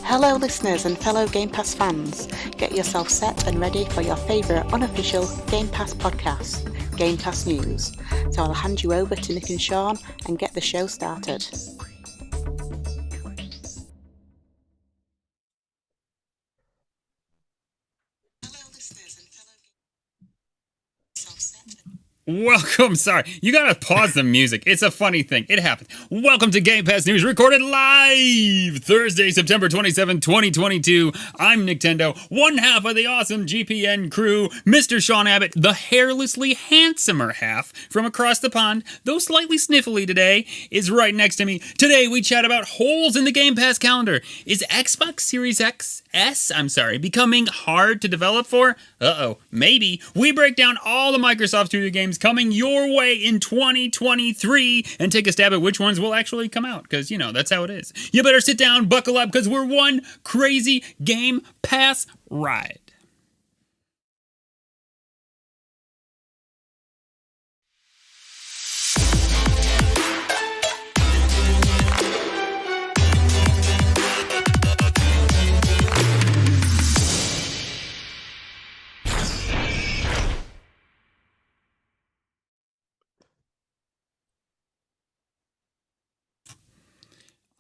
Hello listeners and fellow Gamepass fans, get yourself set and ready for your favourite unofficial Gamepass podcast, Gamepass News. So I'll hand you over to Nick and Sean and get the show started. Welcome. Sorry, you gotta pause the music. It's a funny thing. It happens. Welcome to Gamepass News, recorded live Thursday, September 27, 2022. I'm Nintendo, one half of the awesome GPN crew, Mr. Sean Abbott, the hairlessly handsomer half from across the pond, though slightly sniffly today, is right next to me. Today we chat about holes in the Game Pass calendar. Is Xbox Series becoming hard to develop for? Maybe. We break down all the Microsoft Studio games coming your way in 2023 and take a stab at which ones will actually come out, because, you know, that's how it is. You better sit down, buckle up, because we're one crazy Game Pass ride.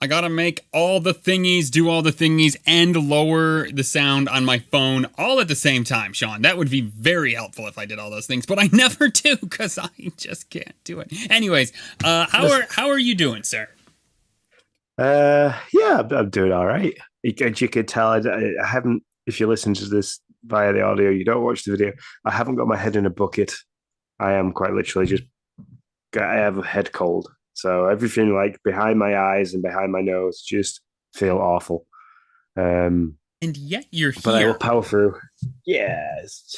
I gotta make all the thingies, do all the thingies, and lower the sound on my phone all at the same time, Sean. That would be very helpful if I did all those things, but I never do because I just can't do it. Anyways, how are you doing, sir? Yeah, I'm doing all right. As you can tell, I haven't. If you listen to this via the audio, you don't watch the video. I haven't got my head in a bucket. I am quite literally just. I have a head cold. So everything like behind my eyes and behind my nose just feel awful. And yet you're here. But I will power through. Yes.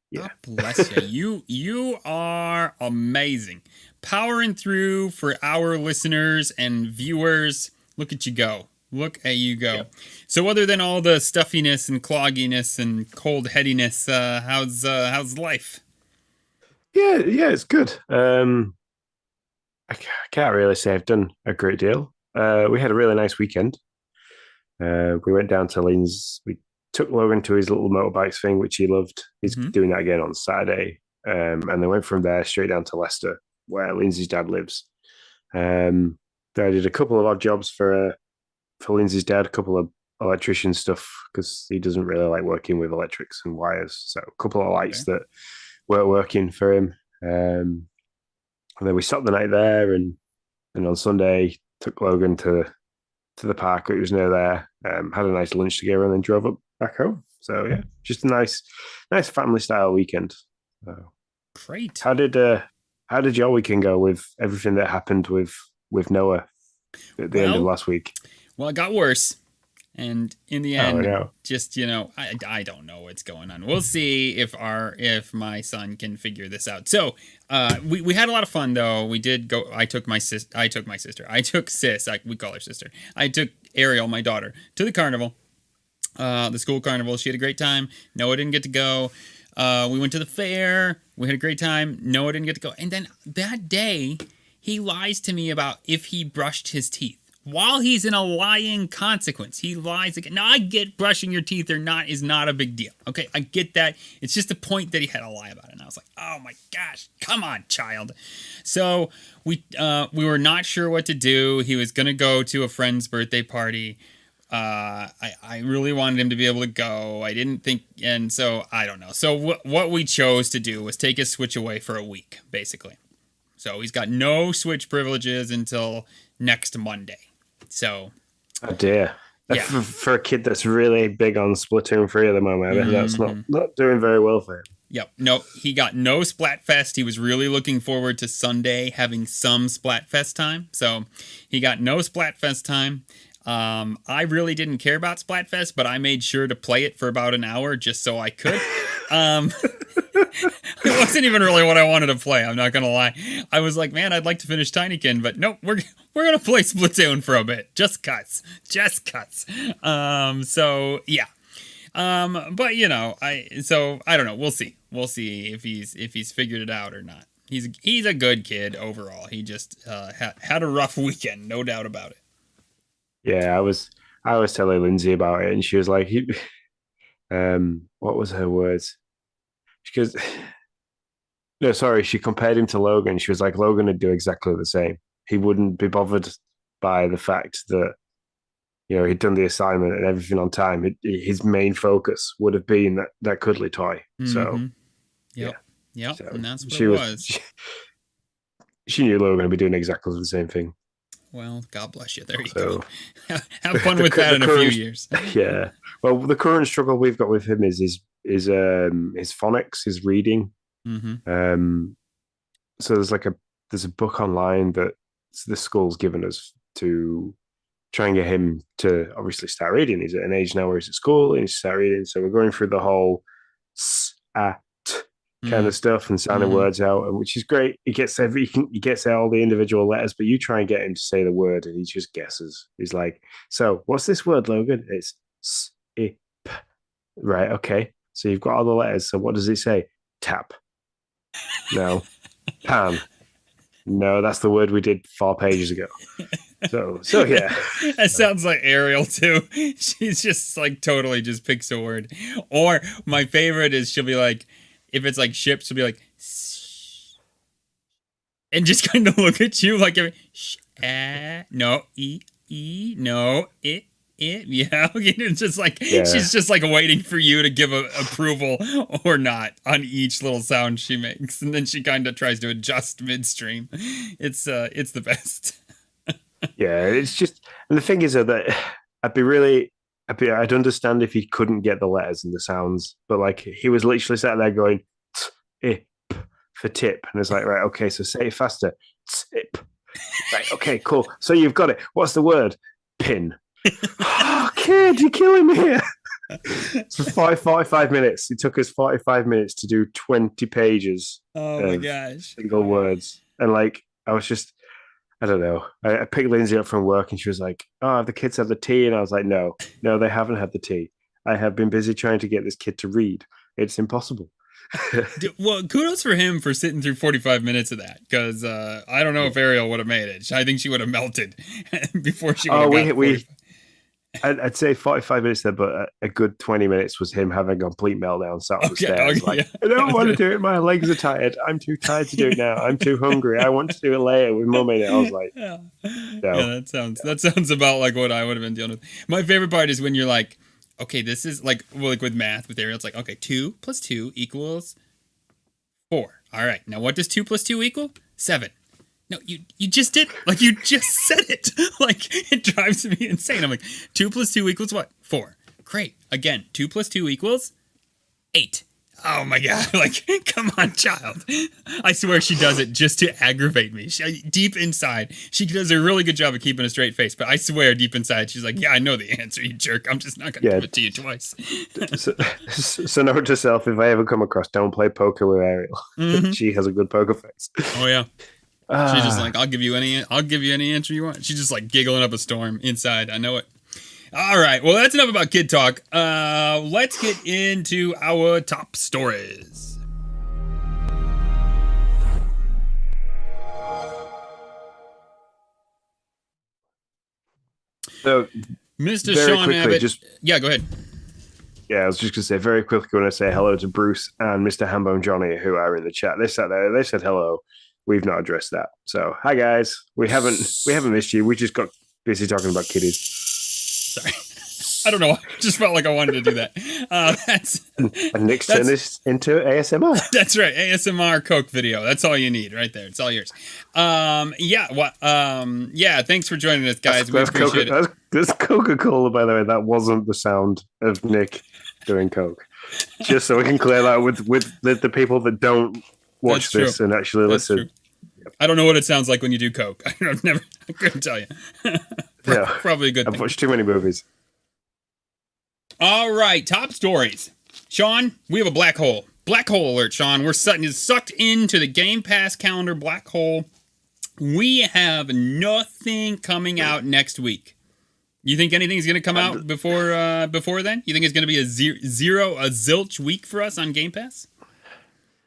Yeah. God bless you. You are amazing. Powering through for our listeners and viewers. Look at you go. Look at you go. Yep. So other than all the stuffiness and clogginess and cold headiness, how's life? Yeah, it's good. I can't really say I've done a great deal. We had a really nice weekend. We went down to Leeds. We took Logan to his little motorbikes thing, which he loved. He's doing that again on Saturday. And then went from there straight down to Leicester, where Lindsay's dad lives. I did a couple of odd jobs for Lindsay's dad, a couple of electrician stuff, because he doesn't really like working with electrics and wires. So a couple of lights that weren't working for him. And then we stopped the night there, and on Sunday took Logan to the park. It was near there. Had a nice lunch together, and then drove up back home. So yeah, just a nice family style weekend. So, great. How did your weekend go with everything that happened with Noah at the end of last week? Well, it got worse. And in the end, just, you know, I don't know what's going on. We'll see if my son can figure this out. So we had a lot of fun, though. We did go. I took Sis. We call her sister. I took Ariel, my daughter, to the carnival, the school carnival. She had a great time. Noah didn't get to go. We went to the fair. We had a great time. Noah didn't get to go. And then that day, he lies to me about if he brushed his teeth. While he's in a lying consequence, he lies again. Now, I get brushing your teeth or not is not a big deal. Okay, I get that. It's just the point that he had to lie about it. And I was like, oh my gosh, come on, child. So we were not sure what to do. He was going to go to a friend's birthday party. I really wanted him to be able to go. I didn't think, and so I don't know. So what we chose to do was take his Switch away for a week, basically. So he's got no Switch privileges until next Monday. So, oh dear. Yeah. For a kid that's really big on Splatoon 3 at the moment, that's not doing very well for him. Yep. No, he got no Splatfest. He was really looking forward to Sunday having some Splatfest time. So he got no Splatfest time. I really didn't care about Splatfest, but I made sure to play it for about an hour just so I could. It wasn't even really what I wanted to play. I'm not gonna lie. I was like, man, I'd like to finish Tinykin, but nope, we're gonna play Splatoon for a bit. Just cuts. So yeah. But you know, I don't know. We'll see if he's figured it out or not. He's a good kid overall. He just had a rough weekend, no doubt about it. Yeah, I was telling Lindsay about it, and she was like, what was her words? She goes, no, sorry, she compared him to Logan. She was like, Logan would do exactly the same. He wouldn't be bothered by the fact that, he'd done the assignment and everything on time. His main focus would have been that cuddly toy. So, yep, so and that's what it was. She knew Logan would be doing exactly the same thing. Well, God bless you. There you go. Have fun with that in a few years. Yeah. Well, the current struggle we've got with him is his phonics, his reading. So there's a book online that the school's given us to try and get him to obviously start reading. He's at an age now where he's at school and he's start reading. So we're going through the whole kind of stuff and sounding words out, which is great. He gets all the individual letters, but you try and get him to say the word and he just guesses. He's like, so what's this word, Logan? It's sip. Right, okay. So you've got all the letters. So what does it say? Tap. No. Pan. No, that's the word we did 4 pages ago. So yeah. That sounds like Ariel too. She's just like totally just picks a word. Or my favorite is she'll be like, if it's like ship, she'll be like, and just kind of look at you like, no, no, it. Yeah, it's just like she's just like waiting for you to give approval or not on each little sound she makes, and then she kind of tries to adjust midstream. It's the best. Yeah, it's just, and the thing is that I'd understand if he couldn't get the letters and the sounds, but like he was literally sat there going for tip, and it's like, right, okay, so say it faster. Tip. Right, okay, cool. So you've got it. What's the word? Pin. Oh, kid, you're killing me here. So 45 minutes. It took us 45 minutes to do 20 pages. Oh my gosh. Single words. And like, I was just, I don't know. I picked Lindsay up from work and she was like, oh, the kids have the tea. And I was like, no, they haven't had the tea. I have been busy trying to get this kid to read. It's impossible. Well, kudos for him for sitting through 45 minutes of that, because I don't know if Ariel would have made it. I think she would have melted before she would have got I'd say 45 minutes there, but a good 20 minutes was him having a complete meltdown sat on the stairs. I don't want to do it. My legs are tired. I'm too tired to do it now. I'm too hungry. I want to do it later with Mummy. I was like, no. That sounds about like what I would have been dealing with. My favorite part is when you're like, okay, this is like with math with Ariel. It's like, okay, 2 + 2 = 4. All right, now what does 2 + 2 equal? 7. No, you just did. Like, you just said it. Like, it drives me insane. I'm like, 2 + 2 = what? 4. Great. Again, 2 + 2 = 8. Oh my God. Like, come on, child. I swear she does it just to aggravate me. Deep inside, she does a really good job of keeping a straight face, but I swear deep inside, she's like, yeah, I know the answer, you jerk. I'm just not going to give it to you twice. So note to self, if I ever come across, don't play poker with Ariel. Mm-hmm. She has a good poker face. Oh, yeah. She's just like, I'll give you any answer you want. She's just like giggling up a storm inside. I know it. All right. Well, that's enough about kid talk. Let's get into our top stories. So, Mr. Sean Abbott. Yeah, go ahead. Yeah, I was just going to say very quickly when I say hello to Bruce and Mr. Hambone Johnny, who are in the chat. They sat there. They said hello. We've not addressed that. So, hi guys. We haven't missed you. We just got busy talking about kiddies. Sorry. I don't know. I just felt like I wanted to do that. And Nick's turned this into ASMR. That's right. ASMR Coke video. That's all you need right there. It's all yours. Yeah. Thanks for joining us, guys. We appreciate it. That's Coca-Cola, by the way. That wasn't the sound of Nick doing Coke. Just so we can clear that with the people that don't watch this and actually listen. Yep. I don't know what it sounds like when you do Coke. I couldn't tell you. Probably a good thing. I've watched too many movies. All right, top stories. Sean, we have a black hole. Black hole alert, Sean. We're sucked into the Game Pass calendar black hole. We have nothing coming out next week. You think anything's going to come out before then? You think it's going to be a zilch week for us on Game Pass?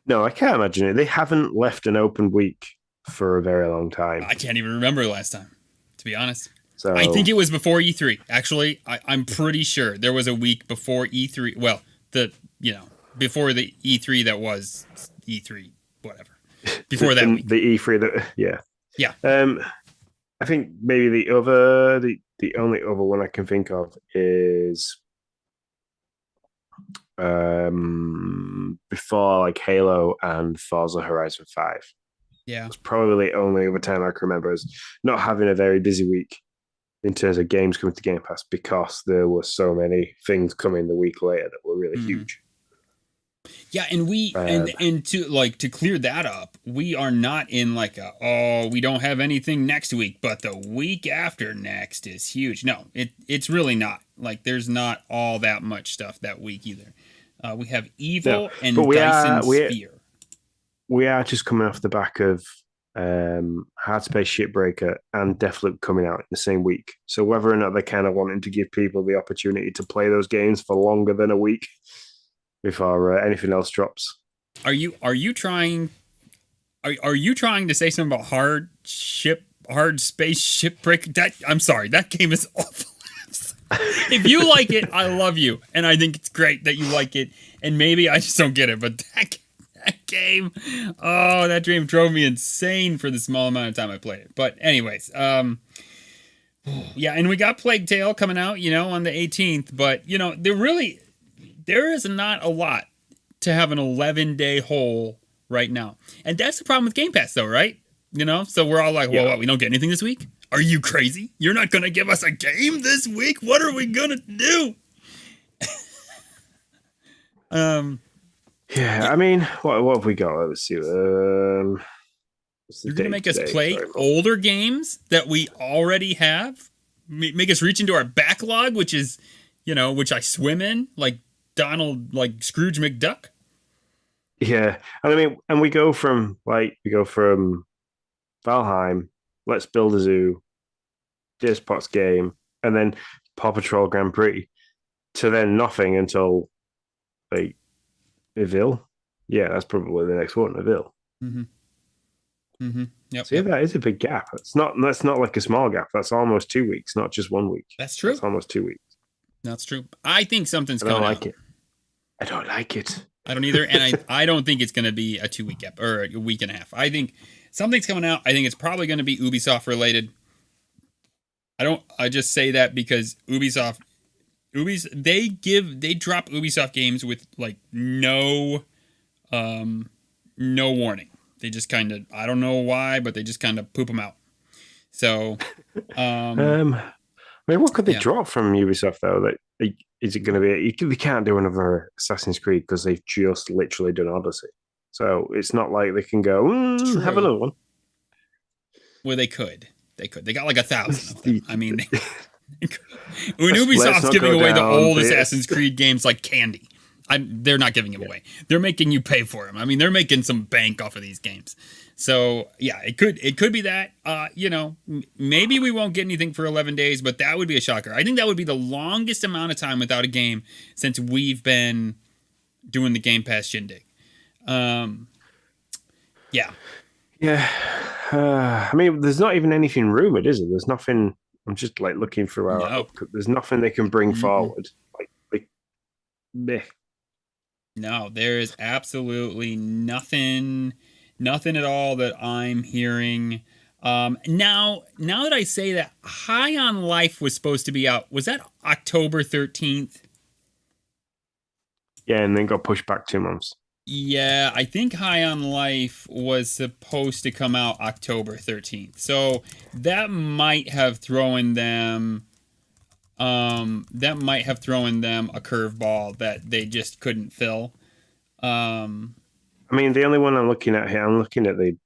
No, I can't imagine it. They haven't left an open week for a very long time. I can't even remember the last time, to be honest. So I think it was before E3. Actually, I'm pretty sure there was a week before E3. Well, before the E3 that was E3, whatever. Before that week. The E3 that Yeah. I think maybe the only other one I can think of is before like Halo and Forza Horizon 5. Yeah. It's probably the only other time I can remember is not having a very busy week in terms of games coming to Game Pass because there were so many things coming the week later that were really huge. Yeah, and to clear that up, we are not in like we don't have anything next week, but the week after next is huge. No, it's really not. Like there's not all that much stuff that week either. We have Evil and Dyson Sphere. We are just coming off the back of Hard Space Shipbreaker and Deathloop coming out in the same week. So whether or not they're kind of wanting to give people the opportunity to play those games for longer than a week before anything else drops. Are you trying to say something about Hard Space Shipbreaker? I'm sorry, that game is awful. If you like it, I love you, and I think it's great that you like it. And maybe I just don't get it, but that game, that dream drove me insane for the small amount of time I played it. But anyways, yeah, and we got Plague Tale coming out, on the 18th. But there is not a lot to have an 11-day hole right now, and that's the problem with Game Pass, though, right? So we're all like, well, what, we don't get anything this week? Are you crazy? You're not going to give us a game this week? What are we going to do? Yeah, I mean, what have we got? Let's see. You're going to make us play older games that we already have? Make us reach into our backlog, which is, which I swim in, like Donald, like Scrooge McDuck? Yeah, and I mean, and we go from Valheim, Let's Build a Zoo, Dispots game, and then Paw Patrol Grand Prix, to then nothing until like Evil. Yeah, that's probably the next one, Evil. Yep. So that is a big gap. That's not like a small gap. That's almost 2 weeks, not just 1 week. That's true. That's almost 2 weeks. That's true. I think something's coming out. I don't like it. I don't either, and I don't think it's going to be a 2 week gap or a week and a half. I think something's coming out. I think it's probably going to be Ubisoft related. I just say that because they drop Ubisoft games with like no warning. They just kind of, I don't know why, but they just kind of poop them out. So, I mean, what could they drop from Ubisoft though? That is it going to be? They can't do another Assassin's Creed because they've just literally done Odyssey. So it's not like they can go have another one. Well, they could. They got like 1,000 of them. I mean, when Ubisoft's giving away the old Assassin's Creed games like candy, they're not giving them away. They're making you pay for them. I mean, they're making some bank off of these games. So yeah, it could be that. Maybe we won't get anything for 11 days, but that would be a shocker. I think that would be the longest amount of time without a game since we've been doing the Game Pass shindig. Yeah. Yeah. I mean, there's not even anything rumored, is it? There's nothing. I'm just like looking through there's nothing they can bring forward. Like meh. No, there is absolutely nothing at all that I'm hearing. Now that I say that, High on Life was supposed to be out. Was that October 13th? Yeah, and then got pushed back 2 months. Yeah, I think High on Life was supposed to come out October 13th. So that might have thrown them a curveball that they just couldn't fill. I mean, the only one I'm looking at here, I'm looking at the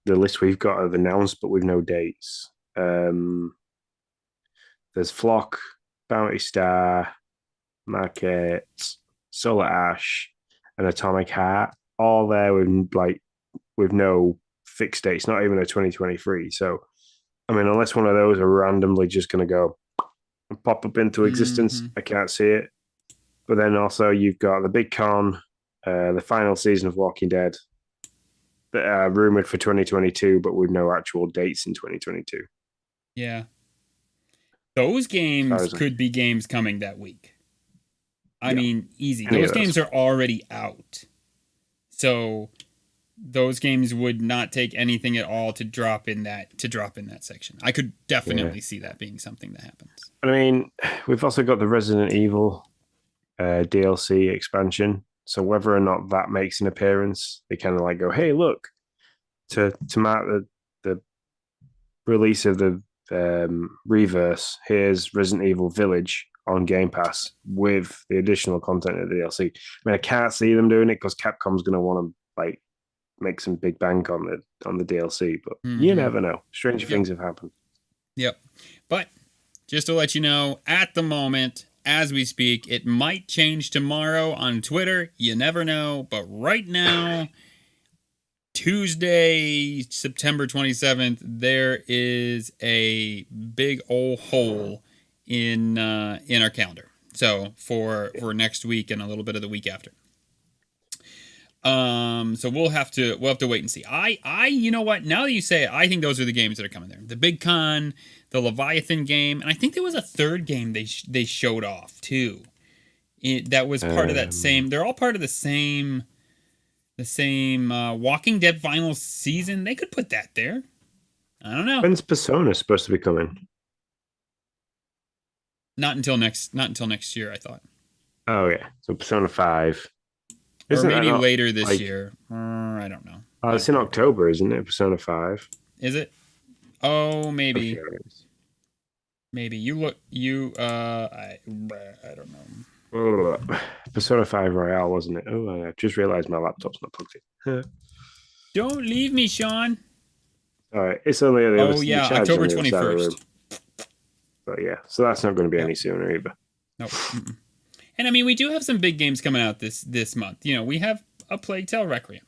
list we've got of announced, but with no dates. There's Flock, Bounty Star, Market, Solar Ash, and Atomic Heart, all there with no fixed dates, not even a 2023. So, I mean, unless one of those are randomly just going to go and pop up into existence, I can't see it. But then also you've got the Big Con, the final season of Walking Dead, that are rumored for 2022, but with no actual dates in 2022. Yeah. those games could be games coming that week. I mean, easy. Any those games are already out. So those games would not take anything at all to drop in that section. I could definitely see that being something that happens. I mean, we've also got the Resident Evil DLC expansion. So whether or not that makes an appearance, they kind of like go, "Hey, look!" To mark the release of the Reverse. Here's Resident Evil Village on Game Pass with the additional content of the DLC. I mean, I can't see them doing it because Capcom's going to want to like make some big bank on the DLC, but you never know. Stranger things have happened. Yep. But just to let you know, at the moment, as we speak, it might change tomorrow on Twitter. You never know. But right now, Tuesday, September 27th, there is a big old hole in our calendar. So for next week and a little bit of the week after. So we'll have to wait and see. I you know what? Now that you say it, I think those are the games that are coming there. The Big Con, the Leviathan game, and I think there was a third game they showed off too. That was part of that same. They're all part of the same Walking Dead final season. They could put that there. I don't know. When's Persona supposed to be coming? Not until next year, I thought. Oh yeah, so Persona 5. Or maybe later this year. I don't know. It's in October, isn't it? Persona 5. Is it? Oh, maybe. Maybe I don't know. Persona 5 Royale, wasn't it? Oh, I just realized my laptop's not plugged in. Don't leave me, Sean. All right, it's only the other. Oh yeah, October 21st. But yeah, so that's not going to be any sooner either. Nope. And I mean, we do have some big games coming out this month. You know, we have A Plague Tale Requiem.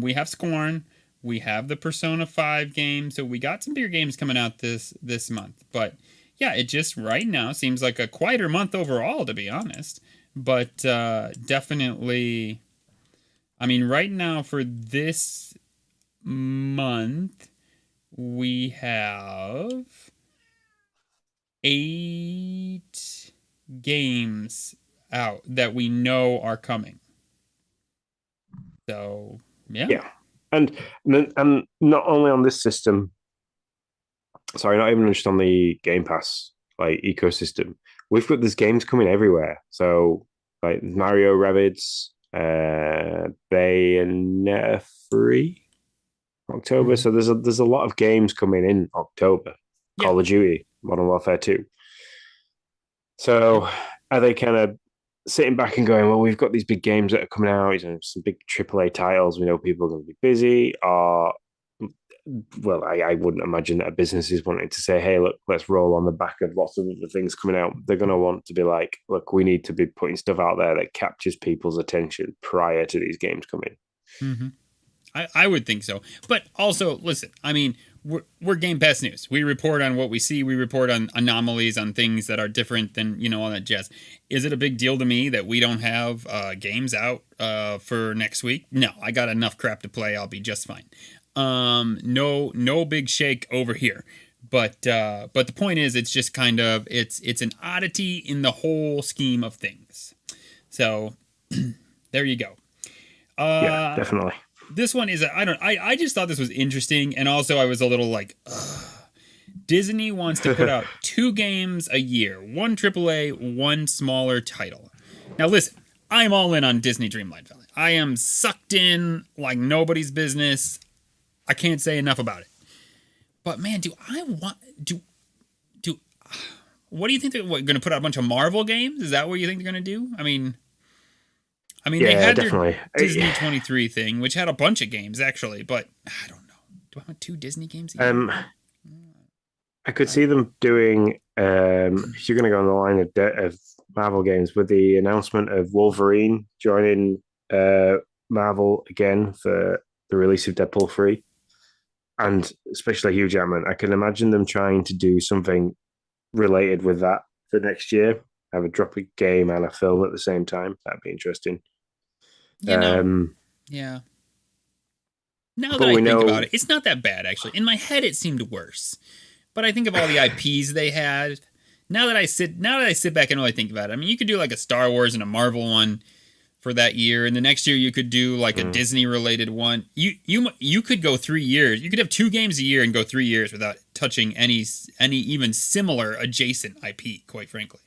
We have Scorn. We have the Persona 5 game. So we got some bigger games coming out this month. But yeah, it just right now seems like a quieter month overall, to be honest. But definitely, I mean, right now for this month, we have 8 games out that we know are coming. So yeah, and not only on this system. Sorry, not even just on the Game Pass like ecosystem. We've got these games coming everywhere. So like Mario Rabbids, Bayonetta 3, October. So there's a lot of games coming in October. Call of Duty, Modern Warfare 2. So are they kind of sitting back and going, well, we've got these big games that are coming out, some big AAA titles. We know people are going to be busy. Or, well, I wouldn't imagine that a business is wanting to say, hey, look, let's roll on the back of lots of the things coming out. They're going to want to be like, look, we need to be putting stuff out there that captures people's attention prior to these games coming. Mm-hmm. I would think so. But also, listen, I mean, we're Game Pass News. We report on what we see. We report on anomalies, on things that are different than, all that jazz. Is it a big deal to me that we don't have games out for next week? No, I got enough crap to play. I'll be just fine. No big shake over here. But the point is, it's just kind of, it's an oddity in the whole scheme of things. So there you go. Yeah, definitely. This one is, I just thought this was interesting. And also I was a little like, Disney wants to put out 2 games a year, 1 AAA, 1 smaller title. Now listen, I'm all in on Disney Dreamlight Valley. I am sucked in like nobody's business. I can't say enough about it. But man, what do you think they're going to put out a bunch of Marvel games? Is that what you think they're going to do? I mean, they had definitely their Disney 23 thing, which had a bunch of games actually, but I don't know. Do I want 2 Disney games? I could see them doing. If you're going to go on the line of Marvel games, with the announcement of Wolverine joining Marvel again for the release of Deadpool 3, and especially Hugh Jackman, I can imagine them trying to do something related with that for next year. Have a drop a game and a film at the same time. That'd be interesting. Yeah. Now that I think about it, it's not that bad, actually. In my head, it seemed worse. But I think of all the IPs they had. now that I sit back and really think about it, I mean, you could do like a Star Wars and a Marvel one for that year, and the next year you could do like a Disney related one. You could go 3 years. You could have 2 games a year and go 3 years without touching any even similar adjacent IP, quite frankly.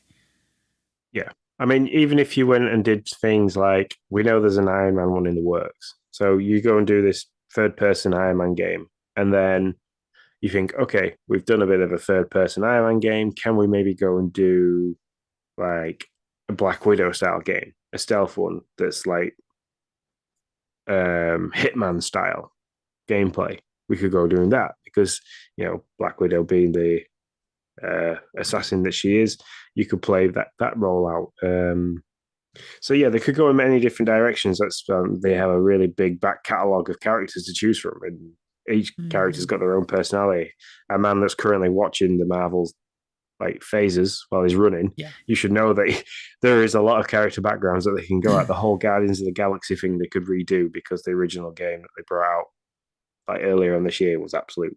Yeah. I mean, even if you went and did things like, we know there's an Iron Man one in the works. So you go and do this third person Iron Man game, and then you think, okay, we've done a bit of a third person Iron Man game. Can we maybe go and do like a Black Widow style game, a stealth one that's like Hitman style gameplay? We could go doing that because, you know, Black Widow being the assassin that she is, you could play that role out. So yeah, they could go in many different directions. That's they have a really big back catalogue of characters to choose from, and each character's got their own personality. A man that's currently watching the Marvels like phases while he's running, you should know that there is a lot of character backgrounds that they can go at. The whole Guardians of the Galaxy thing they could redo because the original game that they brought out like earlier on this year was absolute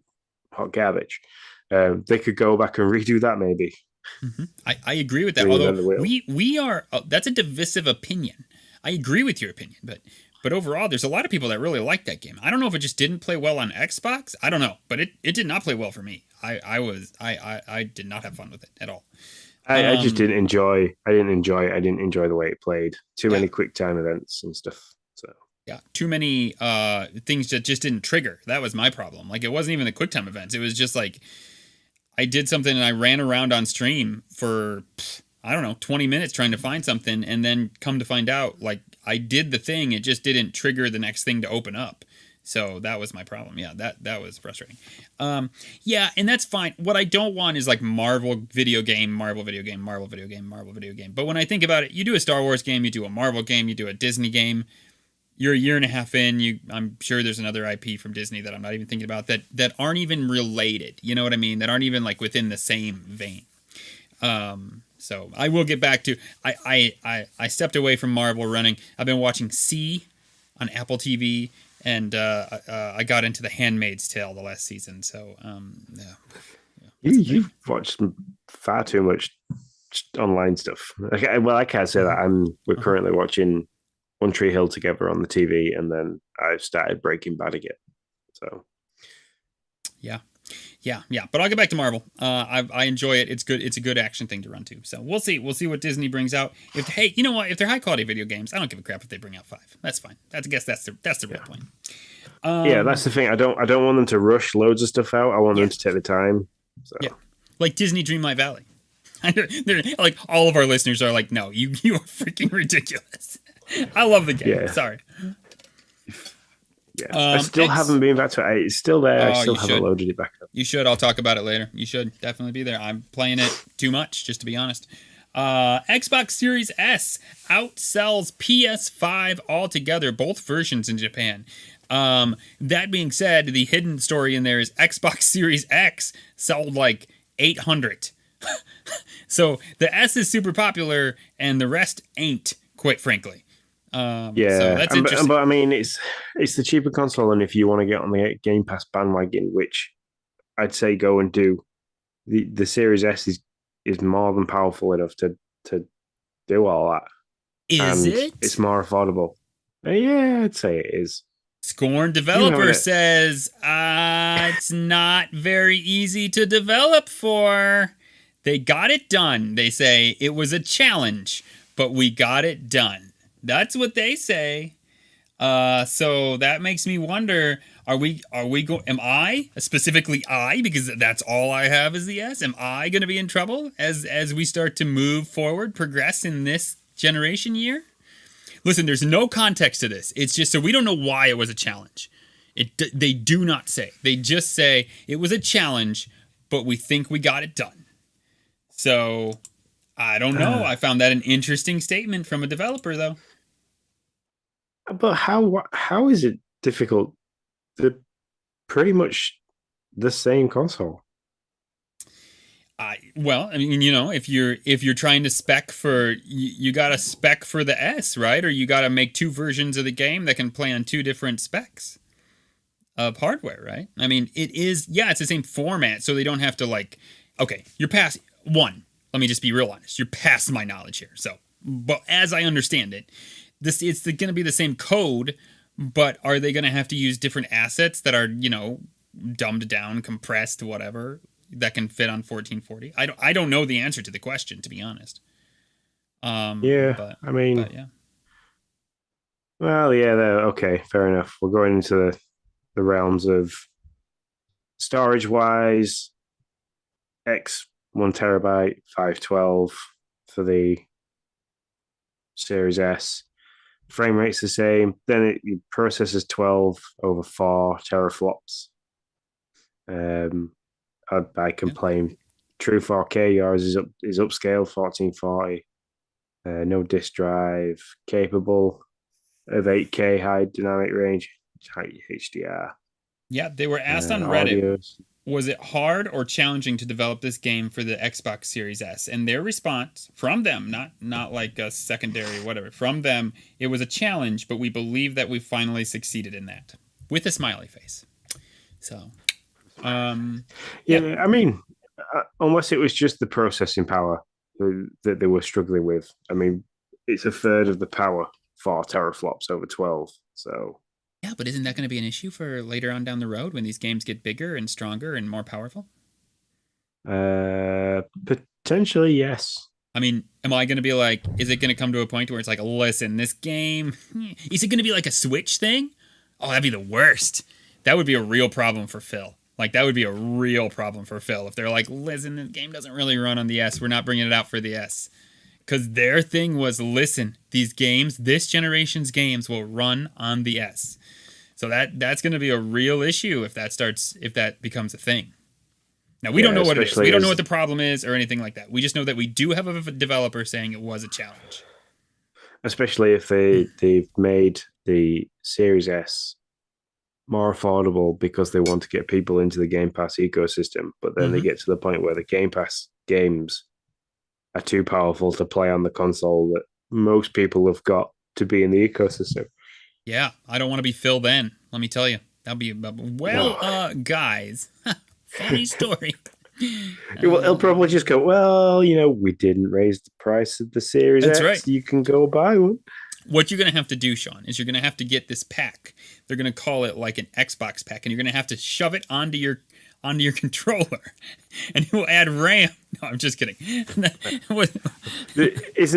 hot garbage. They could go back and redo that maybe. Mm-hmm. I agree with that. Although we are that's a divisive opinion. I agree with your opinion, but overall, there's a lot of people that really like that game. I don't know if it just didn't play well on Xbox. I don't know, but it did not play well for me. I did not have fun with it at all. I just didn't enjoy. I didn't enjoy the way it played. Too many quick time events and stuff. So yeah, too many things that just didn't trigger. That was my problem. Like, it wasn't even the quick time events. It was just like I did something and I ran around on stream for, I don't know, 20 minutes trying to find something, and then come to find out, like, I did the thing, it just didn't trigger the next thing to open up. So that was my problem. Yeah, that was frustrating. Yeah, and that's fine. What I don't want is like Marvel video game, Marvel video game, Marvel video game, Marvel video game. But when I think about it, you do a Star Wars game, you do a Marvel game, you do a Disney game. You're a year and a half in. I'm sure there's another IP from Disney that I'm not even thinking about that aren't even related. You know what I mean? That aren't even like within the same vein. So I will get back to. I stepped away from Marvel running. I've been watching C on Apple TV, and I got into The Handmaid's Tale the last season. So you've watched far too much online stuff. Okay, well, I can't say that. We're currently watching One Tree Hill together on the TV, and then I've started Breaking Bad again. So, yeah. But I'll get back to Marvel. I enjoy it. It's good. It's a good action thing to run to. So we'll see. We'll see what Disney brings out. Hey, you know what? If they're high quality video games, I don't give a crap if they bring out 5. That's fine. I guess that's the real point. Yeah, that's the thing. I don't want them to rush loads of stuff out. I want them to take the time. So. Yeah, like Disney Dreamlight Valley. They're like, all of our listeners are like, no, you are freaking ridiculous. I love the game. Yeah. Sorry. Yeah, I still haven't been back to it. It's still there. I still haven't loaded it back up. You should. I'll talk about it later. You should definitely be there. I'm playing it too much, just to be honest. Xbox Series S outsells PS5 altogether, both versions in Japan. That being said, the hidden story in there is Xbox Series X sold like 800. So the S is super popular, and the rest ain't, quite frankly. So that's interesting. But I mean, it's the cheaper console, and if you want to get on the Game Pass bandwagon, which I'd say go and do, the Series S is more than powerful enough to do all that. Is it? It's more affordable. Yeah, I'd say it is. Scorn Developer says it's not very easy to develop for. They got it done. They say it was a challenge, but we got it done. That's what they say. So that makes me wonder, am I, specifically I, because that's all I have is the S, am I going to be in trouble as we start to move forward, progress in this generation year? Listen, there's no context to this. It's just so we don't know why it was a challenge. They do not say. They just say it was a challenge, but we think we got it done. So I don't know. I found that an interesting statement from a developer, though. But how is it difficult? They're pretty much the same console. Well, I mean, if you're trying to spec for, you got to spec for the S, right? Or you got to make 2 versions of the game that can play on 2 different specs of hardware, right? I mean, it's the same format, so they don't have to you're past 1. Let me just be real honest. You're past my knowledge here. So, but as I understand it, it's going to be the same code, but are they going to have to use different assets that are, dumbed down, compressed, whatever, that can fit on 1440? I don't know the answer to the question, to be honest. Yeah. Well, yeah, okay, fair enough. We're going into the realms of storage-wise, X 1 terabyte, 512 for the Series S. Frame rate's the same. Then it processes 12 over 4 teraflops. I complain. True 4K, yours is upscaled 1440. No disk drive, capable of 8K high dynamic range, high HDR. Yeah, they were asked on Reddit, audios. Was it hard or challenging to develop this game for the Xbox Series S? And their response from them, not like a secondary whatever, from them, it was a challenge, but we believe that we finally succeeded in that. With a smiley face. So, yeah. I mean, unless it was just the processing power that they were struggling with. I mean, it's a third of the power, 4 teraflops over 12. So yeah, but isn't that going to be an issue for later on down the road when these games get bigger and stronger and more powerful? Potentially, yes. I mean, am I going to be like, is it going to come to a point where it's like, listen, this game, is it going to be like a Switch thing? Oh, that'd be the worst. That would be a real problem for Phil. Like, that would be a real problem for Phil if they're like, listen, the game doesn't really run on the S. We're not bringing it out for the S. Because their thing was, listen, these games, this generation's games will run on the S. So that's going to be a real issue if that becomes a thing. Now, we don't know what it is. We don't know what the problem is or anything like that. We just know that we do have a developer saying it was a challenge. Especially if they've made the Series S more affordable because they want to get people into the Game Pass ecosystem. But then they get to the point where the Game Pass games are too powerful to play on the console that most people have got to be in the ecosystem. Yeah, I don't want to be Phil then. Let me tell you. That'll be guys. Funny story. Well, he'll probably just go, well, we didn't raise the price of the Series X. Right. You can go buy one. What you're going to have to do, Sean, is you're going to have to get this pack. They're going to call it like an Xbox pack, and you're going to have to shove it onto your controller, and it will add RAM. No, I'm just kidding. Isn't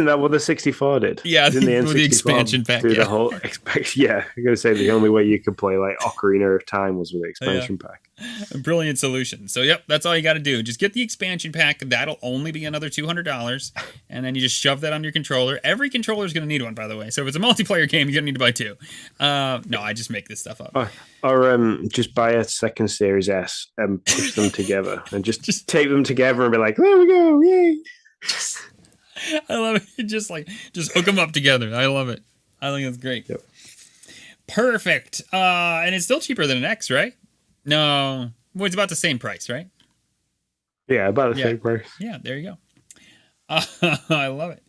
that what the 64 did? Yeah, the expansion pack. The whole expansion. Yeah, I'm going to say the only way you could play like Ocarina of Time was with the expansion pack. A brilliant solution. So, yep, that's all you got to do. Just get the expansion pack. That'll only be another $200, and then you just shove that on your controller. Every controller is going to need one, by the way. So if it's a multiplayer game, you're going to need to buy two. No, I just make this stuff up. Or just buy a second Series S and push them together and just tape them together and be like, there we go, yay. I love it. Just hook them up together. I love it. I think it's great. Yep. Perfect. And it's still cheaper than an X, right? No. Well, it's about the same price, right? Yeah, about the same price. Yeah, there you go. I love it.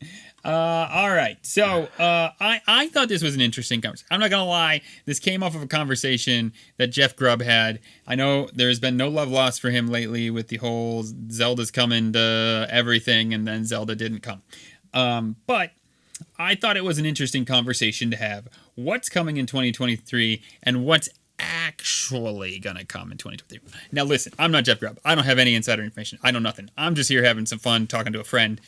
All right. So I thought this was an interesting conversation. I'm not going to lie. This came off of a conversation that Jeff Grubb had. I know there's been no love lost for him lately with the whole Zelda's coming to everything and then Zelda didn't come. But I thought it was an interesting conversation to have. What's coming in 2023 and what's actually going to come in 2023. Now, listen, I'm not Jeff Grubb. I don't have any insider information. I know nothing. I'm just here having some fun, talking to a friend,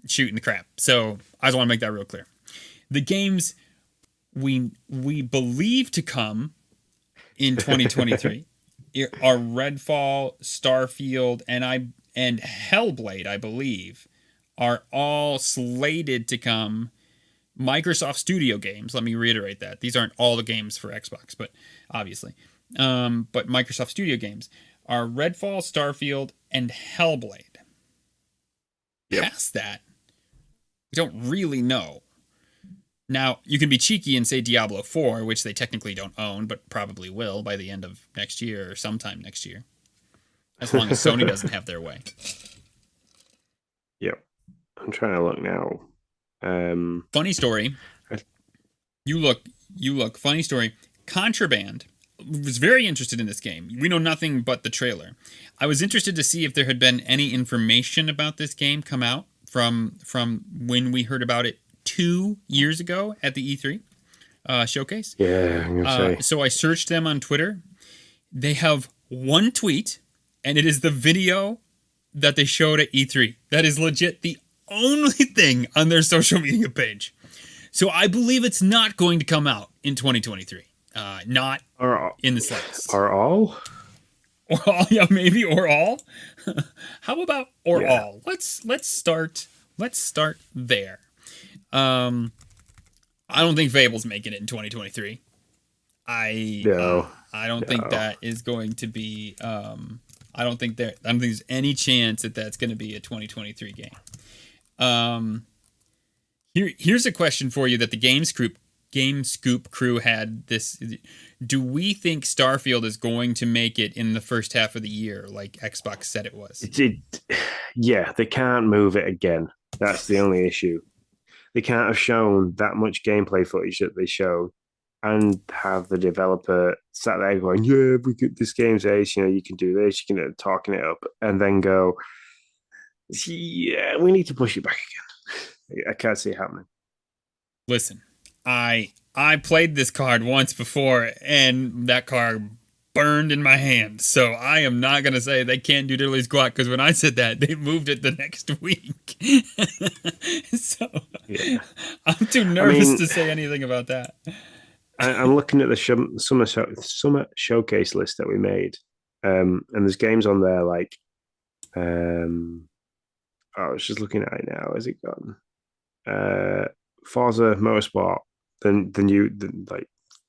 shooting the crap. So I just want to make that real clear. The games we believe to come in 2023 are Redfall, Starfield, and Hellblade, I believe, are all slated to come. Microsoft Studio games, let me reiterate that. These aren't all the games for Xbox, but obviously. But Microsoft Studio games are Redfall, Starfield, and Hellblade. Yep. Past that, we don't really know. Now, you can be cheeky and say Diablo 4, which they technically don't own, but probably will by the end of next year or sometime next year. As long as Sony doesn't have their way. Yep. I'm trying to look now. Funny story. You look. Funny story. Contraband was very interested in this game. We know nothing but the trailer. I was interested to see if there had been any information about this game come out from when we heard about it 2 years ago at the E3 showcase. Yeah, I'm gonna say. So I searched them on Twitter. They have one tweet, and it is the video that they showed at E3. That is legit the only thing on their social media page. So I believe it's not going to come out in 2023. Not in the slightest. Or all? Or all, yeah, maybe or all. How about or all? Let's start there. I don't think Fable's making it in 2023. I don't think that is going to be. I don't think there's any chance that that's going to be a 2023 game. Here's a question for you that the Game Scoop crew had this. Do we think Starfield is going to make it in the first half of the year, like Xbox said it was? Yeah, they can't move it again. That's the only issue. They can't have shown that much gameplay footage that they showed and have the developer sat there going, yeah, we could, this game's ace, you can do this, you can talking it up, and then go, yeah, we need to push it back again. I can't see it happening. Listen, I played this card once before, and that card burned in my hand. So I am not going to say they can't do Diddly Squat, because when I said that, they moved it the next week. So yeah. I'm too nervous to say anything about that. I'm looking at the summer showcase list that we made, and there's games on there like, I was just looking at it now. Has it gone? Forza Motorsport, the new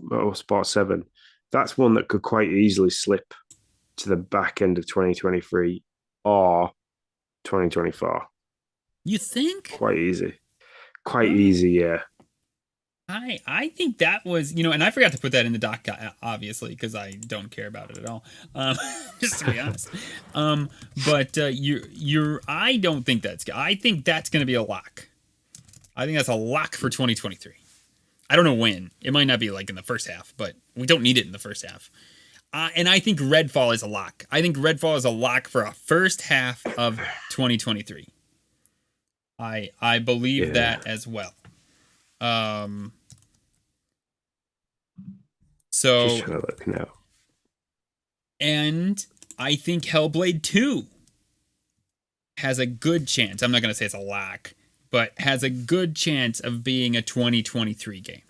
Motorsport 7. That's one that could quite easily slip to the back end of 2023 or 2024. You think? Quite easy, yeah. I think that was, and I forgot to put that in the doc, obviously, because I don't care about it at all, just to be honest. But I don't think I think that's going to be a lock. I think that's a lock for 2023. I don't know when. It might not be like in the first half, but we don't need it in the first half. And I think Redfall is a lock. I think Redfall is a lock for a first half of 2023. I believe that as well. So, just trying to look now. And I think Hellblade 2 has a good chance. I'm not going to say it's a lock, but has a good chance of being a 2023 game.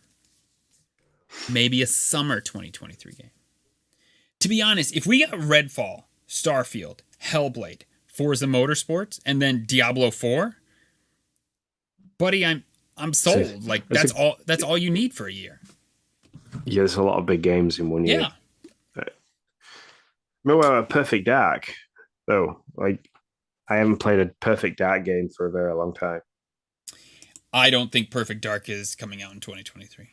Maybe a summer 2023 game. To be honest, if we got Redfall, Starfield, Hellblade, Forza Motorsports, and then Diablo 4, buddy, I'm sold. Like that's all you need for a year. Yeah, there's a lot of big games in 1 year. Yeah. Well, Perfect Dark, though. Like, I haven't played a Perfect Dark game for a very long time. I don't think Perfect Dark is coming out in 2023.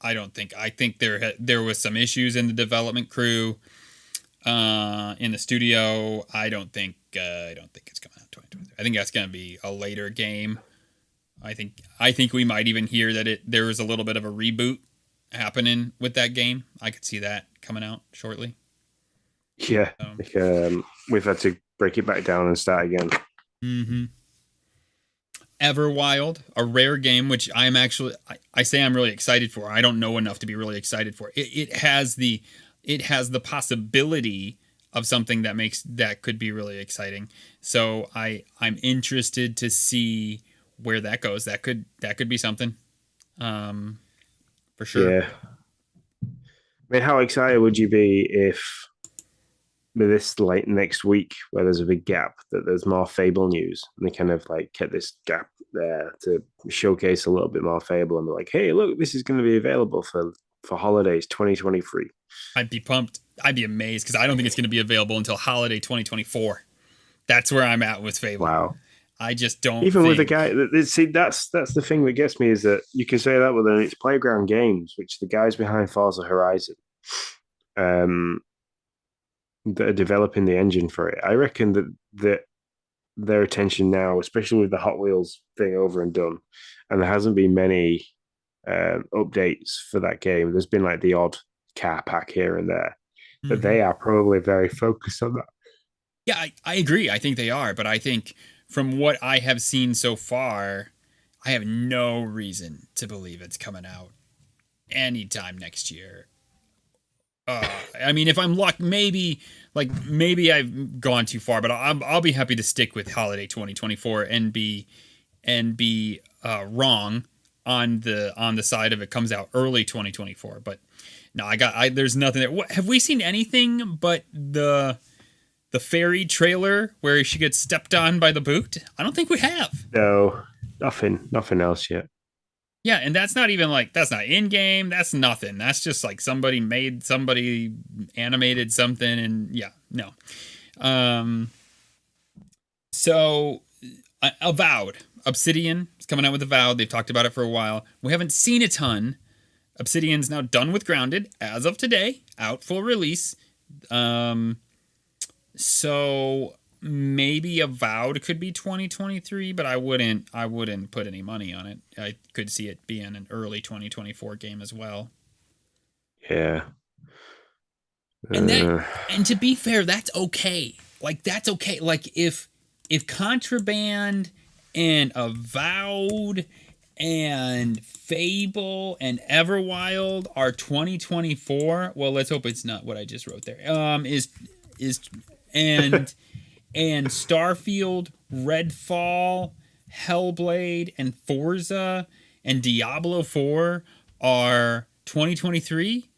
I don't think. I think there was some issues in the development crew, in the studio. I don't think it's coming out in 2023. I think that's going to be a later game. I think we might even hear that there was a little bit of a reboot happening with that game. I could see that coming out shortly. Yeah, we've had to break it back down and start again. Mm-hmm. Everwild, a rare game, which I'm actually I say I'm really excited for. I don't know enough to be really excited for. It has the possibility of something that could be really exciting. So I'm interested to see where that goes. That could be something, for sure. Yeah. I mean, how excited would you be if this like next week, where there's a big gap, that there's more Fable news, and they kind of like kept this gap there to showcase a little bit more Fable, and be like, hey, look, this is going to be available for holidays 2023. I'd be pumped. I'd be amazed, because I don't think it's going to be available until holiday 2024. That's where I'm at with Fable. Wow. I just don't. Even with the guy, see, that's the thing that gets me, is that you can say that with it's Playground Games, which the guys behind Forza Horizon, that are developing the engine for it. I reckon that their attention now, especially with the Hot Wheels thing over and done, and there hasn't been many updates for that game. There's been like the odd car pack here and there, but Mm-hmm. they are probably very focused on that. Yeah, I agree. I think they are, but I think from what I have seen so far, I have no reason to believe it's coming out anytime next year. I mean, if I'm lucky, maybe I've gone too far, but I'll be happy to stick with holiday 2024 and be wrong on the side of it comes out early 2024. But no, there's nothing there. Have we seen anything but the fairy trailer where she gets stepped on by the boot? I don't think we have. No, nothing else yet. Yeah, and that's not even that's not in game. That's nothing. That's just like somebody animated something, and yeah, no. So Avowed, Obsidian is coming out with Avowed. They've talked about it for a while. We haven't seen a ton. Obsidian's now done with Grounded as of today, out for release. So maybe Avowed could be 2023, but I wouldn't put any money on it. I could see it being an early 2024 game as well. Yeah. And to be fair, that's okay. That's okay. If Contraband and Avowed and Fable and Everwild are 2024, well, let's hope it's not what I just wrote there. And Starfield, Redfall, Hellblade, and Forza and Diablo 4 are 2023.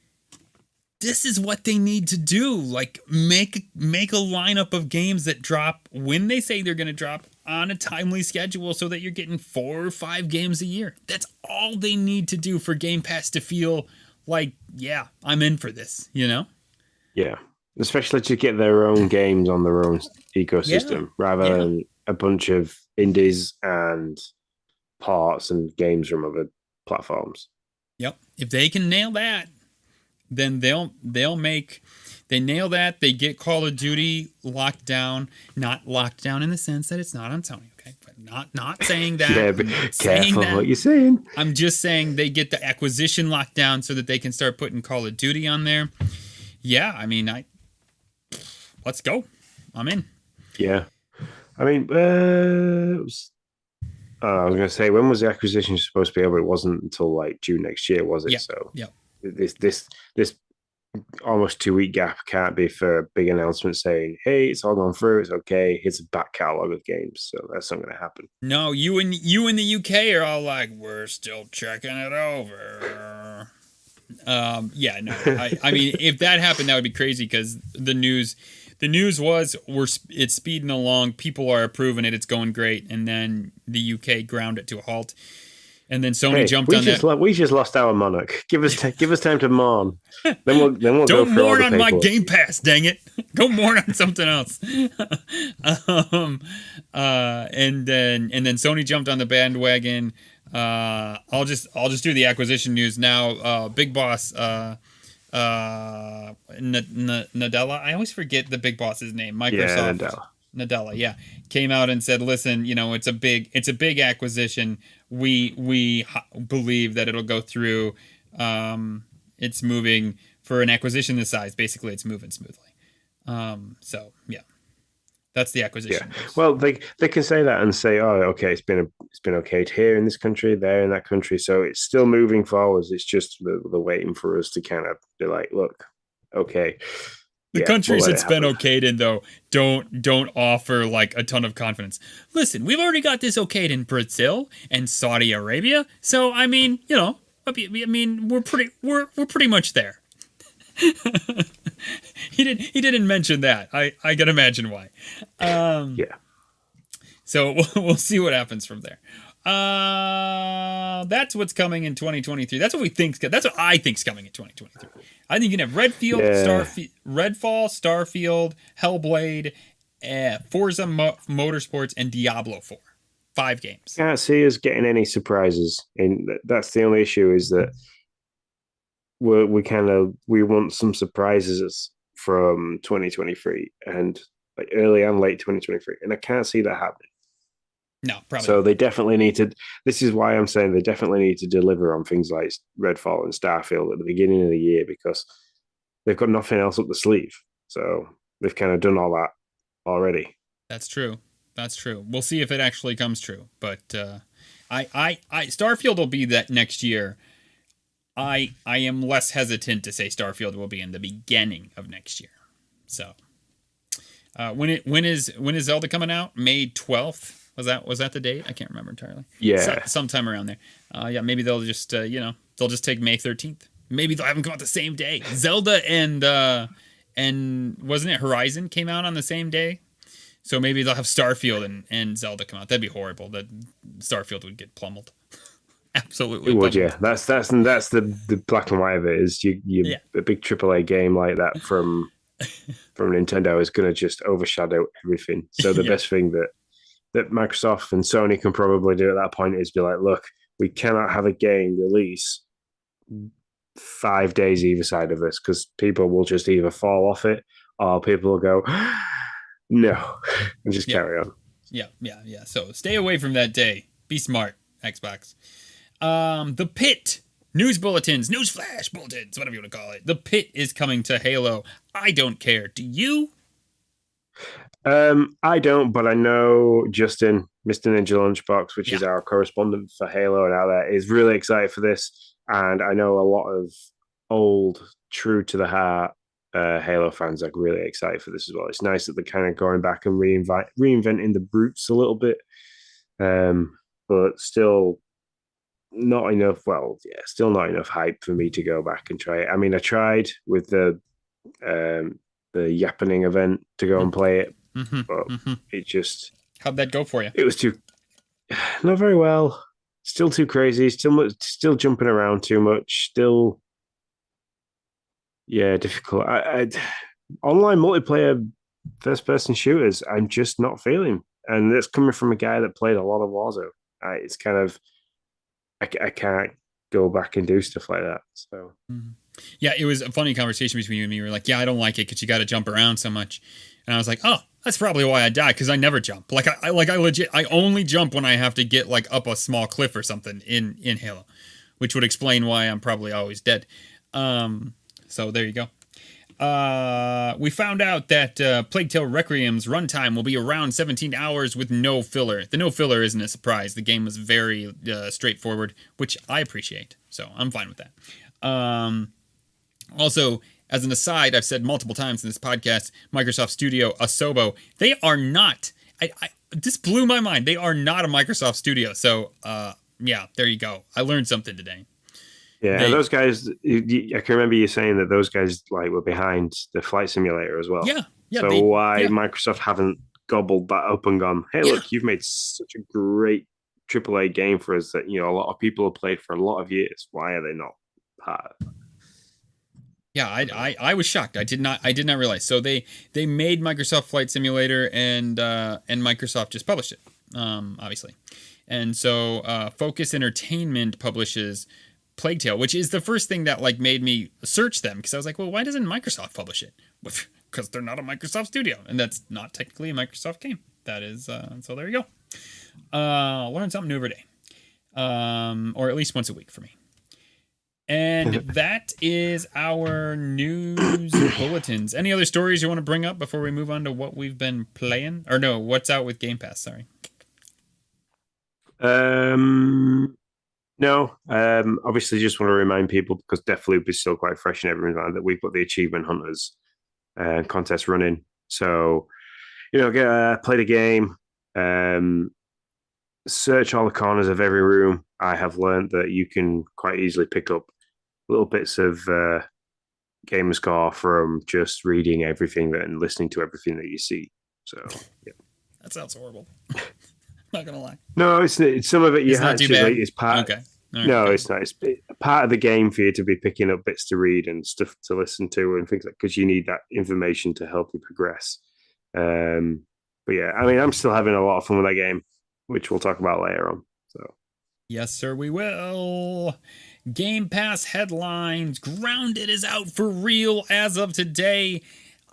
This is what they need to do. Make a lineup of games that drop when they say they're going to drop on a timely schedule so that you're getting 4 or 5 games a year. That's all they need to do for Game Pass to feel like, yeah, I'm in for this, Yeah. Especially to get their own games on their own ecosystem rather than a bunch of indies and parts and games from other platforms. Yep. If they can nail that, then they nail that. They get Call of Duty locked down, not locked down in the sense that it's not on Sony. Okay, but not saying that. Yeah, but careful what you're saying. I'm just saying they get the acquisition locked down so that they can start putting Call of Duty on there. Yeah, I mean, let's go. I'm in. Yeah, I mean, I was going to say, when was the acquisition supposed to be over? It wasn't until June next year, was it? Yeah. So yeah. This almost 2-week gap can't be for a big announcement saying, "Hey, it's all gone through. It's okay. Here's a back catalog of games." So that's not going to happen. No, you in the UK are all like, "We're still checking it over." Yeah, no. I mean, if that happened, that would be crazy because the news was it's speeding along. People are approving it. It's going great, and then the UK ground it to a halt. And then Sony jumped on that. We just lost our monarch. Give us time to mourn. Then we'll Don't go through mourn all the on my Game Pass, dang it! Go mourn on something else. And then Sony jumped on the bandwagon. I'll just do the acquisition news now. Big Boss Nadella. I always forget the big boss's name. Microsoft. Yeah, Nadella, yeah, came out and said, "Listen, it's a big acquisition. We believe that it'll go through. It's moving for an acquisition this size. Basically, it's moving smoothly. So yeah, that's the acquisition. Yeah. Well, they can say that and say, "Oh, okay, it's been okay here in this country, there in that country. So it's still moving forwards. It's just they're waiting for us to kind of be like, look, okay." The countries it's been okayed in, though, don't offer a ton of confidence. Listen, we've already got this okayed in Brazil and Saudi Arabia, so I mean, we're pretty much there. He didn't mention that. I can imagine why. Yeah. So we'll see what happens from there. That's what's coming in 2023. That's what I think's coming in 2023. I think you can have Redfall, Starfield, Hellblade, Forza Motorsports, and Diablo 4. 5 games. Can't see us getting any surprises. And that's the only issue is that we want some surprises from 2023 and early and late 2023, and I can't see that happening. No, probably So not. they definitely need to. This is why I'm saying they definitely need to deliver on things like Redfall and Starfield at the beginning of the year, because they've got nothing else up the sleeve. So they've kind of done all that already. That's true. That's true. We'll see if it actually comes true. But I Starfield will be that next year. I am less hesitant to say Starfield will be in the beginning of next year. So when is Zelda coming out? May 12th. Was that the date? I can't remember entirely. Yeah. Sometime around there. Yeah, maybe they'll just they'll just take May 13th. Maybe they'll have them come out the same day. Zelda and wasn't it Horizon came out on the same day? So maybe they'll have Starfield and Zelda come out. That'd be horrible. That Starfield would get pummeled. Absolutely. It would, pummeled. yeah. That's the black and white of it. Is a big AAA game like that from Nintendo is going to just overshadow everything. So the best thing that Microsoft and Sony can probably do at that point is be like, look, we cannot have a game release 5 days either side of this, because people will just either fall off it or people will go, no, and just carry on. Yeah. So stay away from that day. Be smart, Xbox. The Pit. News bulletins, news flash bulletins, whatever you want to call it. The Pit is coming to Halo. I don't care. Do you? I don't, but I know Justin, Mr. Ninja Lunchbox, which is our correspondent for Halo and out there, is really excited for this. And I know a lot of old, true to the heart Halo fans are really excited for this as well. It's nice that they're kind of going back and reinventing the brutes a little bit, but still not enough. Well, yeah, still not enough hype for me to go back and try it. I mean, I tried with the Yappening event to go and play it, but it just... How'd that go for you? It was not very well. Still too crazy. Still jumping around too much. Still, difficult. Online multiplayer first-person shooters, I'm just not feeling, and that's coming from a guy that played a lot of Warzone. It's kind of, I can't go back and do stuff like that. So. Yeah, it was a funny conversation between you and me. You were like, yeah, I don't like it because you got to jump around so much. And I was like, oh, that's probably why I die, because I never jump. Like I legit, I only jump when I have to get like up a small cliff or something in Halo, which would explain why I'm probably always dead. So there you go. We found out that Plague Tale Requiem's runtime will be around 17 hours with no filler. The no filler isn't a surprise. The game was very straightforward, which I appreciate. So I'm fine with that. Also, as an aside, I've said multiple times in this podcast, Microsoft Studio Asobo, they are not, this blew my mind. They are not a Microsoft Studio. So, there you go. I learned something today. Yeah, and those guys, I can remember you saying that those guys were behind the flight simulator as well. Yeah. So Microsoft haven't gobbled that up and gone, hey, look, you've made such a great AAA game for us that, a lot of people have played for a lot of years. Why are they not part of it? Yeah, I was shocked. I did not realize. So they made Microsoft Flight Simulator and Microsoft just published it, obviously. And so Focus Entertainment publishes Plague Tale, which is the first thing that made me search them, because I was like, well, why doesn't Microsoft publish it? Because they're not a Microsoft studio, and that's not technically a Microsoft game. That is, so there you go. Learn something new every day, or at least once a week for me. And that is our news bulletins. Any other stories you want to bring up before we move on to what we've been playing? Or no, what's out with Game Pass? Sorry. No. Obviously, just want to remind people, because Deathloop is still quite fresh in everyone's mind, that we've got the Achievement Hunters contest running. So, play the game, search all the corners of every room. I have learned that you can quite easily pick up little bits of gamer score from just reading everything and listening to everything that you see. So, yeah. That sounds horrible. Not gonna lie. No, it's some of it. It's not too bad. It's part. Okay. Right, no, it's not. It's part of the game for you to be picking up bits to read and stuff to listen to and things like, because you need that information to help you progress. But yeah, I mean, I'm still having a lot of fun with that game, which we'll talk about later on. So. Yes, sir, we will. Game Pass headlines. Grounded is out for real as of today.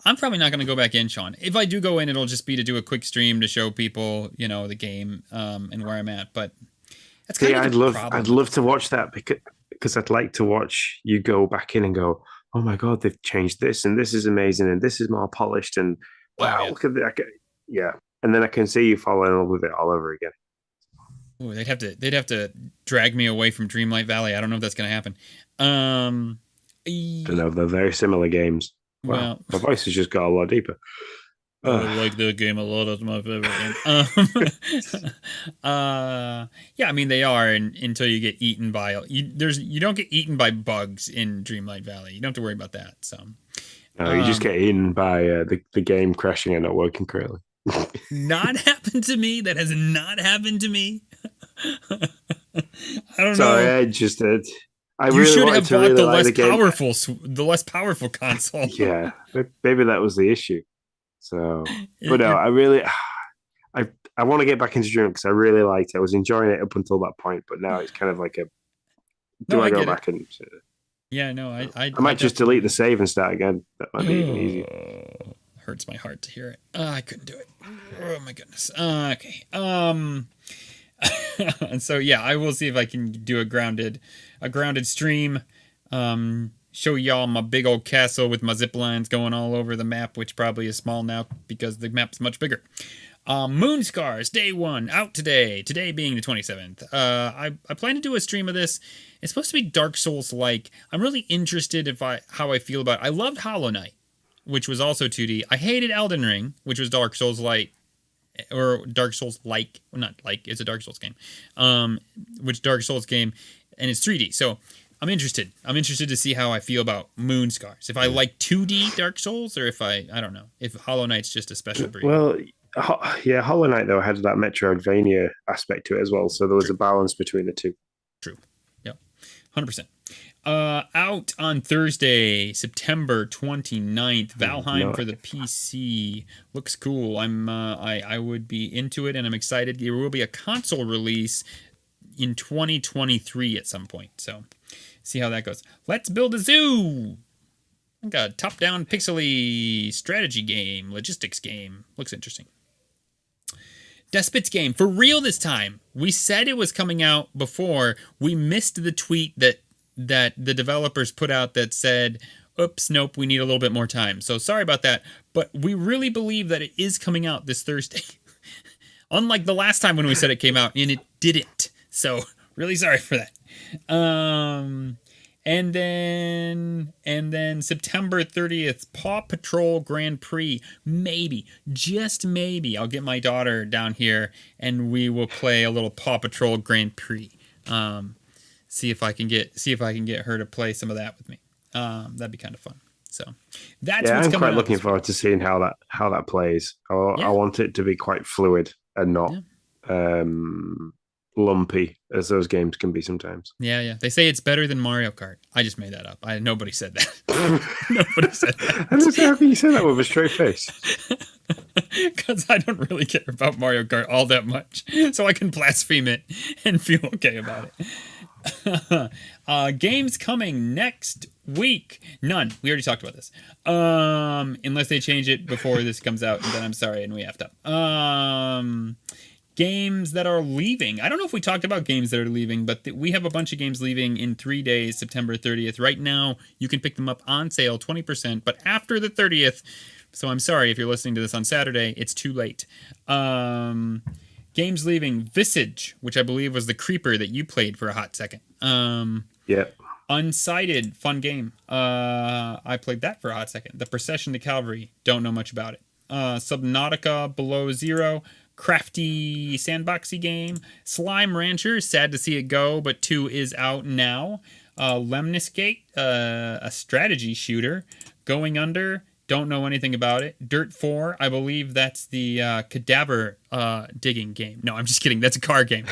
I'm probably not going to go back in, Sean. If I do go in, it'll just be to do a quick stream to show people, the game and where I'm at. But that's kind of the problem. I'd love to watch that because I'd like to watch you go back in and go, oh my God, they've changed this and this is amazing and this is more polished and wow, look at that. Yeah. And then I can see you fall in love with it all over again. Ooh, they'd have to drag me away from Dreamlight Valley. I don't know if that's going to happen. I don't know. They're very similar games. Wow. Well, my voice has just got a lot deeper. I like the game a lot. It's my favorite game. Yeah, I mean they are until you get eaten by you don't get eaten by bugs in Dreamlight Valley. You don't have to worry about that. So no, you just get eaten by the game crashing and not working correctly. Not happened to me. That has not happened to me. I don't Sorry, know. I just did. You should have bought the less powerful console. Yeah, maybe that was the issue. So, but no, I really, I want to get back into Dream because I really liked it. I was enjoying it up until that point, but now it's kind of like I go back and? Yeah, no, I might just delete the save and start again. That might be even easier. Hurts my heart to hear it. I couldn't do it. Oh my goodness. Okay. And so yeah, I will see if I can do a grounded stream. Show y'all my big old castle with my zip lines going all over the map, which probably is small now because the map's much bigger. Moonscars Day 1 out today being the 27th. I plan to do a stream of this. It's supposed to be Dark Souls like. I'm really interested how I feel about it. I loved Hollow Knight, which was also 2D. I hated Elden Ring, which was Dark Souls like, or Dark Souls like, well, not like, it's a Dark Souls game. Which Dark Souls game, and it's 3D. So I'm interested. I'm interested to see how I feel about Moonscars. If I like 2D Dark Souls, or if I don't know, if Hollow Knight's just a special breed. Well, yeah, Hollow Knight though had that Metroidvania aspect to it as well, so there was a balance between the two. True. Yep. 100%. Out on Thursday, September 29th, Valheim for the PC. Looks cool. I would be into it, and I'm excited. There will be a console release in 2023 at some point, so see how that goes. Let's Build a Zoo. I got a top-down pixely strategy game, logistics game. Looks interesting. Despot's game, for real this time. We said it was coming out before. We missed the tweet that the developers put out that said, oops, nope, we need a little bit more time. So sorry about that, but we really believe that it is coming out this Thursday. Unlike the last time when we said it came out, and it didn't. So really sorry for that. And then September 30th, Paw Patrol Grand Prix. Maybe, just maybe, I'll get my daughter down here and we will play a little Paw Patrol Grand Prix. See if I can get her to play some of that with me. That'd be kind of fun. So that's what's coming. I'm quite looking forward to seeing how that plays. I want it to be quite fluid and not lumpy as those games can be sometimes. Yeah. They say it's better than Mario Kart. I just made that up. Nobody said that. Nobody said that. I just how can you say that with a straight face? Because I don't really care about Mario Kart all that much, so I can blaspheme it and feel okay about it. Games coming next week. None. We already talked about this. Unless they change it before this comes out, and then I'm sorry and we effed up. Games that are leaving. I don't know if we talked about games that are leaving, but we have a bunch of games leaving in 3 days, September 30th. Right now, you can pick them up on sale, 20%, but after the 30th, so I'm sorry if you're listening to this on Saturday, it's too late. Games leaving. Visage, which I believe was the creeper that you played for a hot second. Yeah. Unsighted, fun game. I played that for a hot second. The Procession to Calvary, don't know much about it. Subnautica Below Zero, crafty sandboxy game. Slime Rancher, sad to see it go, but 2 is out now. Lemniscate, a strategy shooter. Going Under, don't know anything about it. Dirt 4, I believe that's the cadaver digging game. No, I'm just kidding. That's a car game.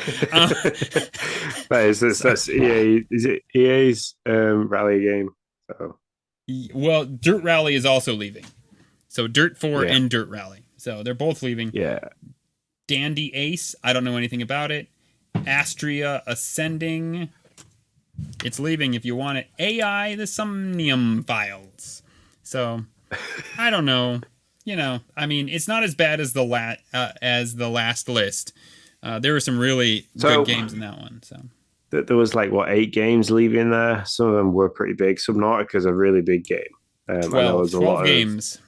That's EA. Is it EA's rally game? So. Well, Dirt Rally is also leaving. So Dirt 4 and Dirt Rally. So they're both leaving. Yeah. Dandy Ace, I don't know anything about it. Astria Ascending, it's leaving if you want it. AI, the Somnium Files. So I don't know. I mean, it's not as bad as the last list. There were some really good games in that one. So there was 8 games leaving there. Some of them were pretty big. Subnautica's a really big game. I know there's a lot games.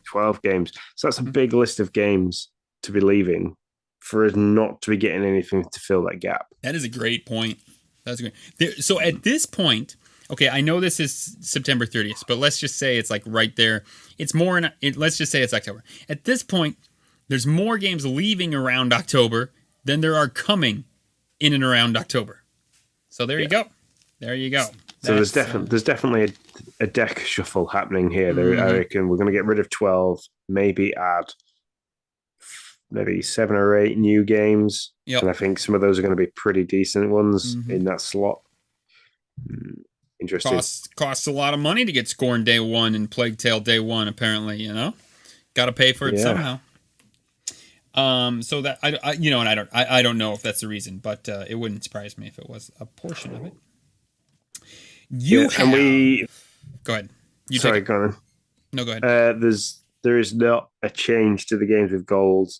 12 games. So that's a big list of games to be leaving for us not to be getting anything to fill that gap. That is a great point. That's great. So at this point, okay, I know this is September 30th, but let's just say it's right there. It's more let's just say it's October. At this point, there's more games leaving around October than there are coming in and around October. So there you go. There you go. So there's definitely a deck shuffle happening here. Mm-hmm. I reckon we're going to get rid of 12, maybe add 7 or 8 new games. Yep. And I think some of those are going to be pretty decent ones in that slot. Interesting. Costs a lot of money to get Scorn Day 1 and Plague Tale Day 1, apparently, Got to pay for it somehow. So that I don't know if that's the reason, but it wouldn't surprise me if it was a portion of it. Go ahead. Go on. No, go ahead. There is not a change to the games with gold,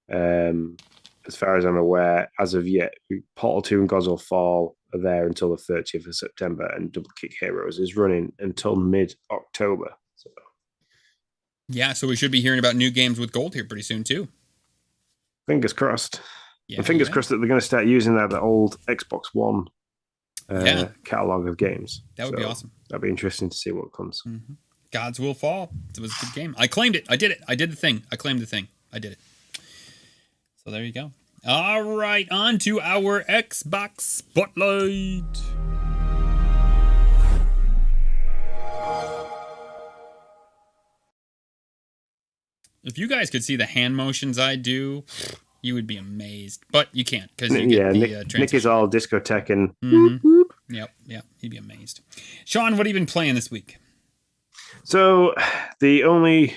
as far as I'm aware, as of yet. Portal 2 and Gods Will Fall are there until the 30th of September, and Double Kick Heroes is running until mid-October. So. Yeah, so we should be hearing about new games with gold here pretty soon too. Fingers crossed. Yeah, and fingers crossed that they're going to start using the old Xbox One catalog of games. That would be awesome. That'd be interesting to see what comes. Mm-hmm. Gods Will Fall. It was a good game. I claimed it. I did it. I did the thing. I claimed the thing. I did it. So there you go. All right, on to our Xbox Spotlight. If you guys could see the hand motions I do, you would be amazed. But you can't because you get the Nick is all discotheque and Yep, he'd be amazed. Sean, what have you been playing this week? So the only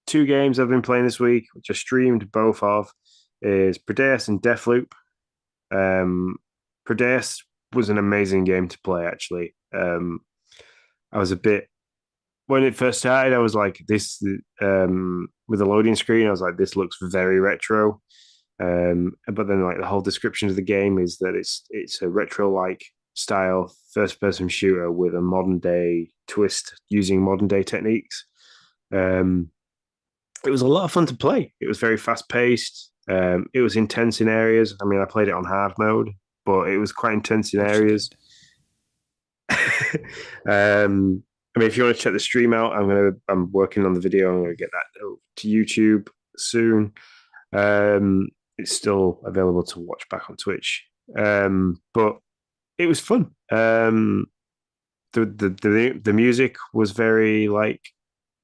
2 games I've been playing this week, which I streamed both of, is Prodeus and Deathloop. Prodeus was an amazing game to play, actually. I was a bit... When it first started, I was like, this... with the loading screen, I was like, this looks very retro. But then the whole description of the game is that it's a retro-like style first-person shooter with a modern-day twist using modern-day techniques. It was a lot of fun to play. It was very fast-paced. It was intense in areas. I mean, I played it on hard mode, but it was quite intense in areas. I mean, if you want to check the stream out, I'm working on the video. I'm going to get that to YouTube soon. It's still available to watch back on Twitch. But it was fun. The music was very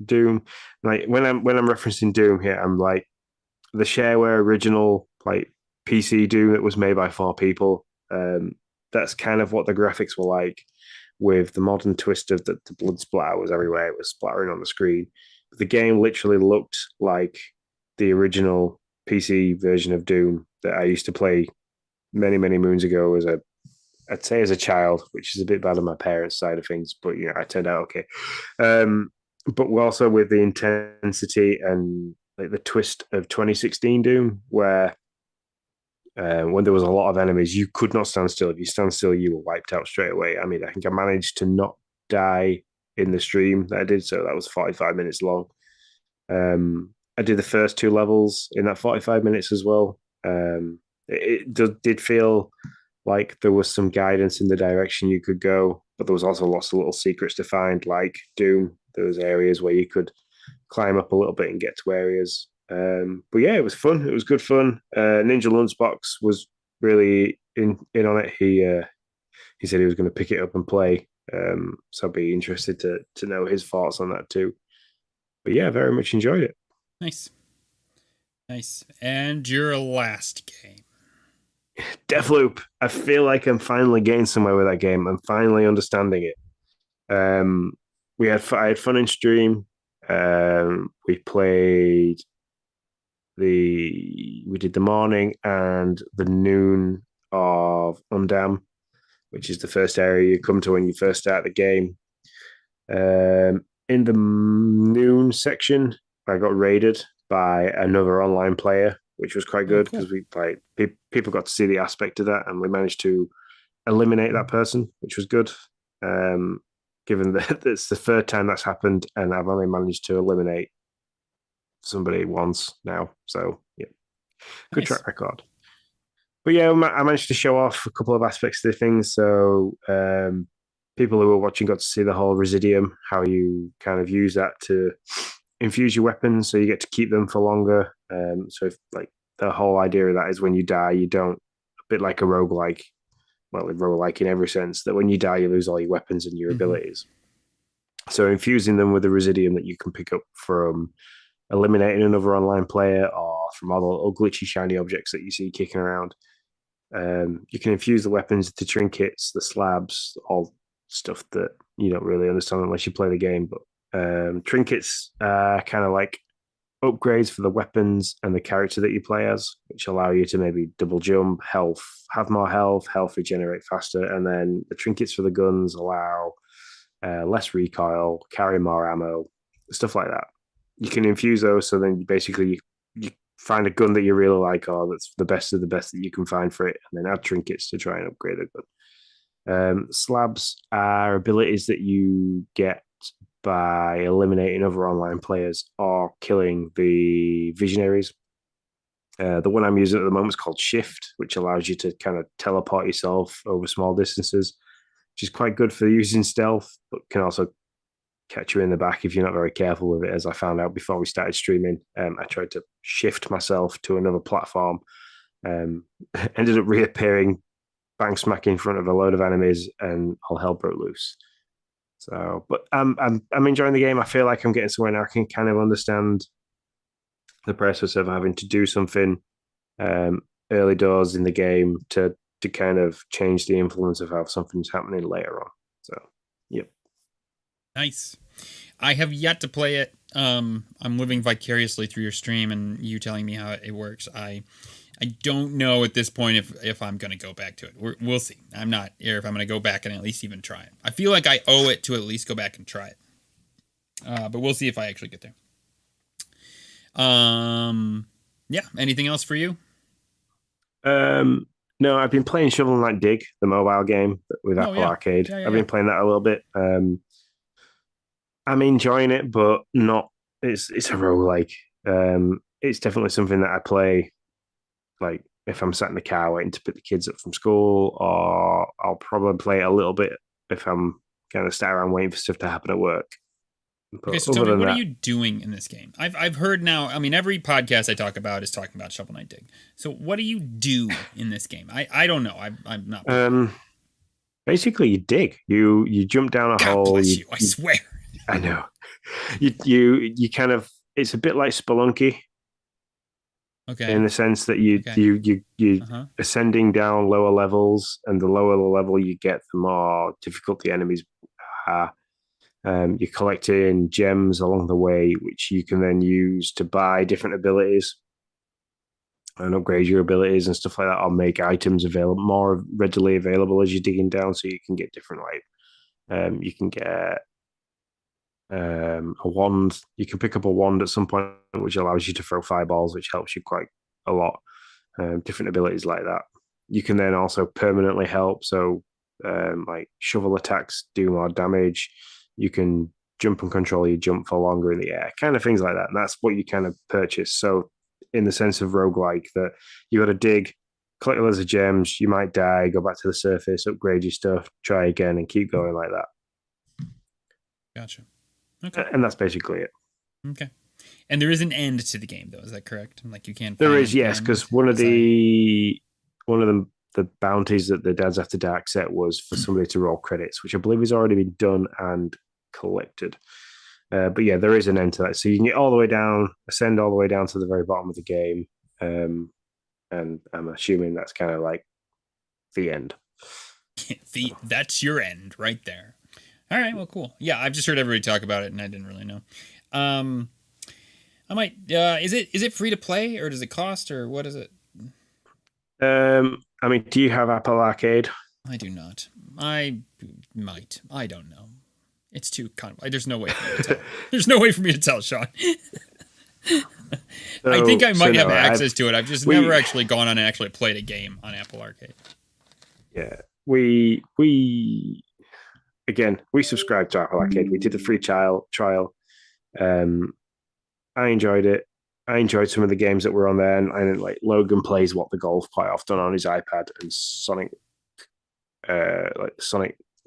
Doom. When I'm referencing Doom here, I'm the shareware original PC Doom that was made by 4 people. That's kind of what the graphics were like, with the modern twist of the blood splatter was everywhere. It was splattering on the screen. But the game literally looked like the original PC version of Doom that I used to play many, many moons ago I'd say as a child, which is a bit bad on my parents' side of things, but I turned out okay. But also with the intensity and the twist of 2016 Doom, where when there was a lot of enemies, you could not stand still. If you stand still, you were wiped out straight away. I mean, I think I managed to not die in the stream that I did, so that was 45 minutes long. I did the first 2 levels in that 45 minutes as well. It did feel like there was some guidance in the direction you could go, but there was also lots of little secrets to find, like Doom. There was areas where you could climb up a little bit and get to areas. But yeah, it was fun. It was good fun. Ninja Lunchbox was really in on it. He said he was going to pick it up and play. So I'd be interested to know his thoughts on that too. But yeah, very much enjoyed it. Nice. And your last game? Deathloop. I feel like I'm finally getting somewhere with that game. I'm finally understanding it. I had fun in stream. We played we did the morning and the noon of Undam, which is the first area you come to when you first start the game. in the noon section, I got raided by another online player, which was quite good because people got to see the aspect of that, and we managed to eliminate that person, which was good. Given that it's the third time that's happened, and I've only managed to eliminate somebody once now, so yeah, good track record. But yeah, I managed to show off a couple of aspects of the things. So people who were watching got to see the whole residium, how you kind of use that to infuse your weapons, so you get to keep them for longer. So if, like, the whole idea of that is when you die, you don't, a bit like a roguelike, well, a roguelike in every sense, that when you die, you lose all your weapons and your abilities. So infusing them with the residium that you can pick up from eliminating another online player or from all the little glitchy shiny objects that you see kicking around. You can infuse the weapons, the trinkets, the slabs, all stuff that you don't really understand unless you play the game. But trinkets are kind of like upgrades for the weapons and the character that you play as, which allow you to maybe double jump, have more health regenerate faster, and then the trinkets for the guns allow less recoil, carry more ammo, stuff like that. You can infuse those, so then basically you find a gun that you really like, or that's the best of the best that you can find for it, and then add trinkets to try and upgrade the gun. Slabs are abilities that you get by eliminating other online players or killing the visionaries. The one I'm using at the moment is called Shift, which allows you to kind of teleport yourself over small distances, which is quite good for using stealth, but can also catch you in the back if you're not very careful with it. As I found out before we started streaming, I tried to shift myself to another platform, ended up reappearing bang smack in front of a load of enemies, and all hell broke loose. So, but I'm enjoying the game. I feel like I'm getting somewhere now. I can kind of understand the process of having to do something early doors in the game to kind of change the influence of how something's happening later on. So, yep. Nice. I have yet to play it. I'm living vicariously through your stream and you telling me how it works. I don't know at this point if I'm going to go back to it. We'll see. I'm not here if I'm going to go back and at least even try it. I feel like I owe it to at least go back and try it. But we'll see if I actually get there. Yeah. Anything else for you? No, I've been playing Shovel Knight Dig, the mobile game with Apple Arcade. I've been playing that a little bit. I'm enjoying it, but not. It's a roguelike. It's definitely something that I play, like if I'm sat in the car waiting to pick the kids up from school, or I'll probably play it a little bit if I'm kind of sat around waiting for stuff to happen at work. But okay, so tell me, what are you doing in this game? I've heard now. I mean, every podcast I talk about is talking about Shovel Knight Dig. So what do you do in this game? I don't know. I'm not. Basically, you dig. You jump down a hole. Bless you. I swear. I know. You kind of. It's a bit like Spelunky. Okay. In the sense that you ascending down lower levels, and the lower the level you get, the more difficult the enemies are. You're collecting gems along the way, which you can then use to buy different abilities and upgrade your abilities and stuff like that, or make items available more readily available as you're digging down. So you can get different, like you can get a wand. You can pick up a wand at some point, which allows you to throw fireballs, which helps you quite a lot. Different abilities like that. You can then also permanently help. So like shovel attacks do more damage. You can jump and control your jump for longer in the air, kind of things like that. And that's what you kind of purchase. So in the sense of roguelike, that you got to dig, collect loads of gems, you might die, go back to the surface, upgrade your stuff, try again, and keep going like that. Gotcha. Okay. And that's basically it. Okay. And there is an end to the game, though. Is that correct? Like you can't. There is, yes, because one of the bounties that the Dads After Dark set was for somebody to roll credits, which I believe has already been done and collected. But yeah, there is an end to that. So you can get all the way down, ascend all the way down to the very bottom of the game. And I'm assuming that's kind of like the end. That's your end right there. All right, well, cool. Yeah, I've just heard everybody talk about it, and I didn't really know. I might. Is it free to play, or does it cost, or what is it? I mean, do you have Apple Arcade? I do not. I might. I don't know. It's too convoluted. There's no way for me to tell. There's no way for me to tell, Sean. I think I might have access to it. I've just never actually gone on and actually played a game on Apple Arcade. Yeah, we subscribed to Apple Arcade. We did a free trial. I enjoyed it. I enjoyed some of the games that were on there, and like Logan plays What the Golf quite often on his iPad, and Sonic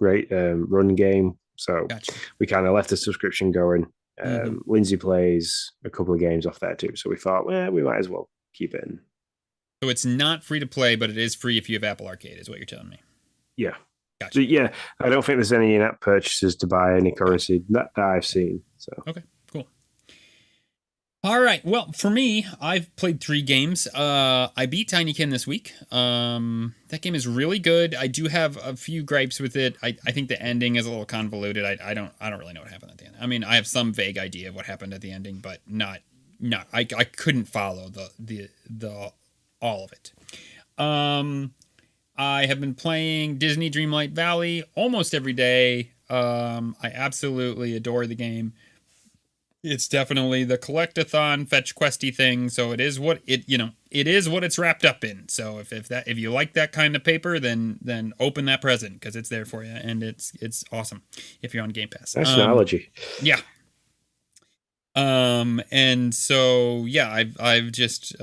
run game. So gotcha. We kind of left the subscription going. Lindsay plays a couple of games off there too, so we thought, well, we might as well keep it in. So it's not free to play, but it is free if you have Apple Arcade, is what you're telling me. Yeah. Gotcha. So, yeah, I don't think there's any in-app purchases to buy any currency that I've seen. So okay, cool. All right. Well, for me, I've played 3 games. I beat Tinykin this week. That game is really good. I do have a few gripes with it. I think the ending is a little convoluted. I don't really know what happened at the end. I mean, I have some vague idea of what happened at the ending, but not. I couldn't follow the all of it. I have been playing Disney Dreamlight Valley almost every day. I absolutely adore the game. It's definitely the collectathon fetch questy thing, so it is what it is what it's wrapped up in. So if you like that kind of paper, then open that present because it's there for you, and it's awesome if you're on Game Pass. That's an analogy. Yeah. And so yeah, I've just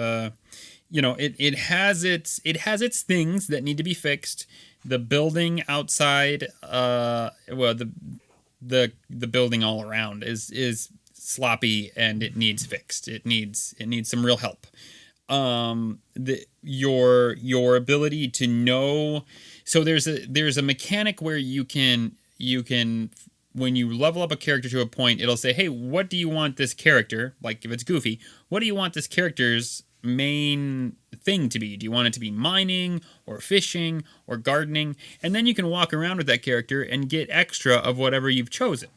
it has its things that need to be fixed. The building outside, the building all around is sloppy and it needs fixed. It needs some real help. Your ability to know, so there's a mechanic where you can when you level up a character to a point, it'll say, hey, what do you want this character, like if it's Goofy, what do you want this character's main thing to be? Do you want it to be mining or fishing or gardening? And then you can walk around with that character and get extra of whatever you've chosen.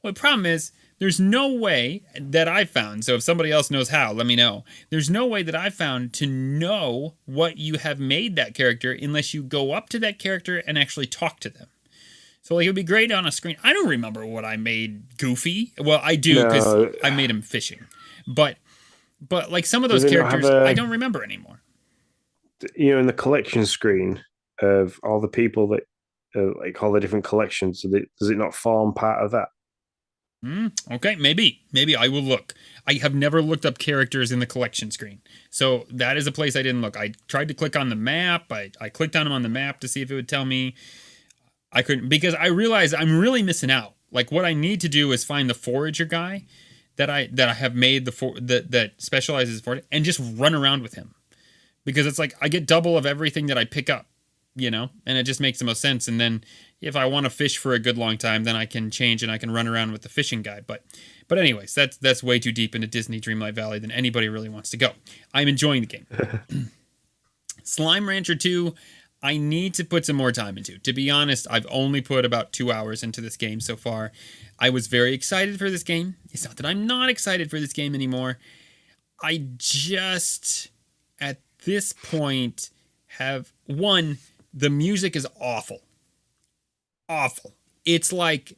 Well, the problem is there's no way that I've found, so if somebody else knows how, let me know. There's no way that I've found to know what you have made that character unless you go up to that character and actually talk to them. So like it would be great on a screen. I don't remember what I made Goofy. Well, I do because I made him fishing. But like some of those characters, I don't remember anymore. In the collection screen of all the people that, like all the different collections, does it not form part of that? Okay, maybe I will look. I have never looked up characters in the collection screen. So that is a place I didn't look. I tried to click on the map. I clicked on them on the map to see if it would tell me. I couldn't, because I realized I'm really missing out. Like what I need to do is find the forager guy that I have made that specializes for it and just run around with him. Because it's like I get double of everything that I pick up, and it just makes the most sense. And then if I want to fish for a good long time, then I can change and I can run around with the fishing guy. But anyways, that's way too deep into Disney Dreamlight Valley than anybody really wants to go. I'm enjoying the game. Slime Rancher 2, I need to put some more time into. To be honest, I've only put about 2 hours into this game so far. I was very excited for this game. It's not that I'm not excited for this game anymore. I just, at this point, have the music is awful. Awful. It's like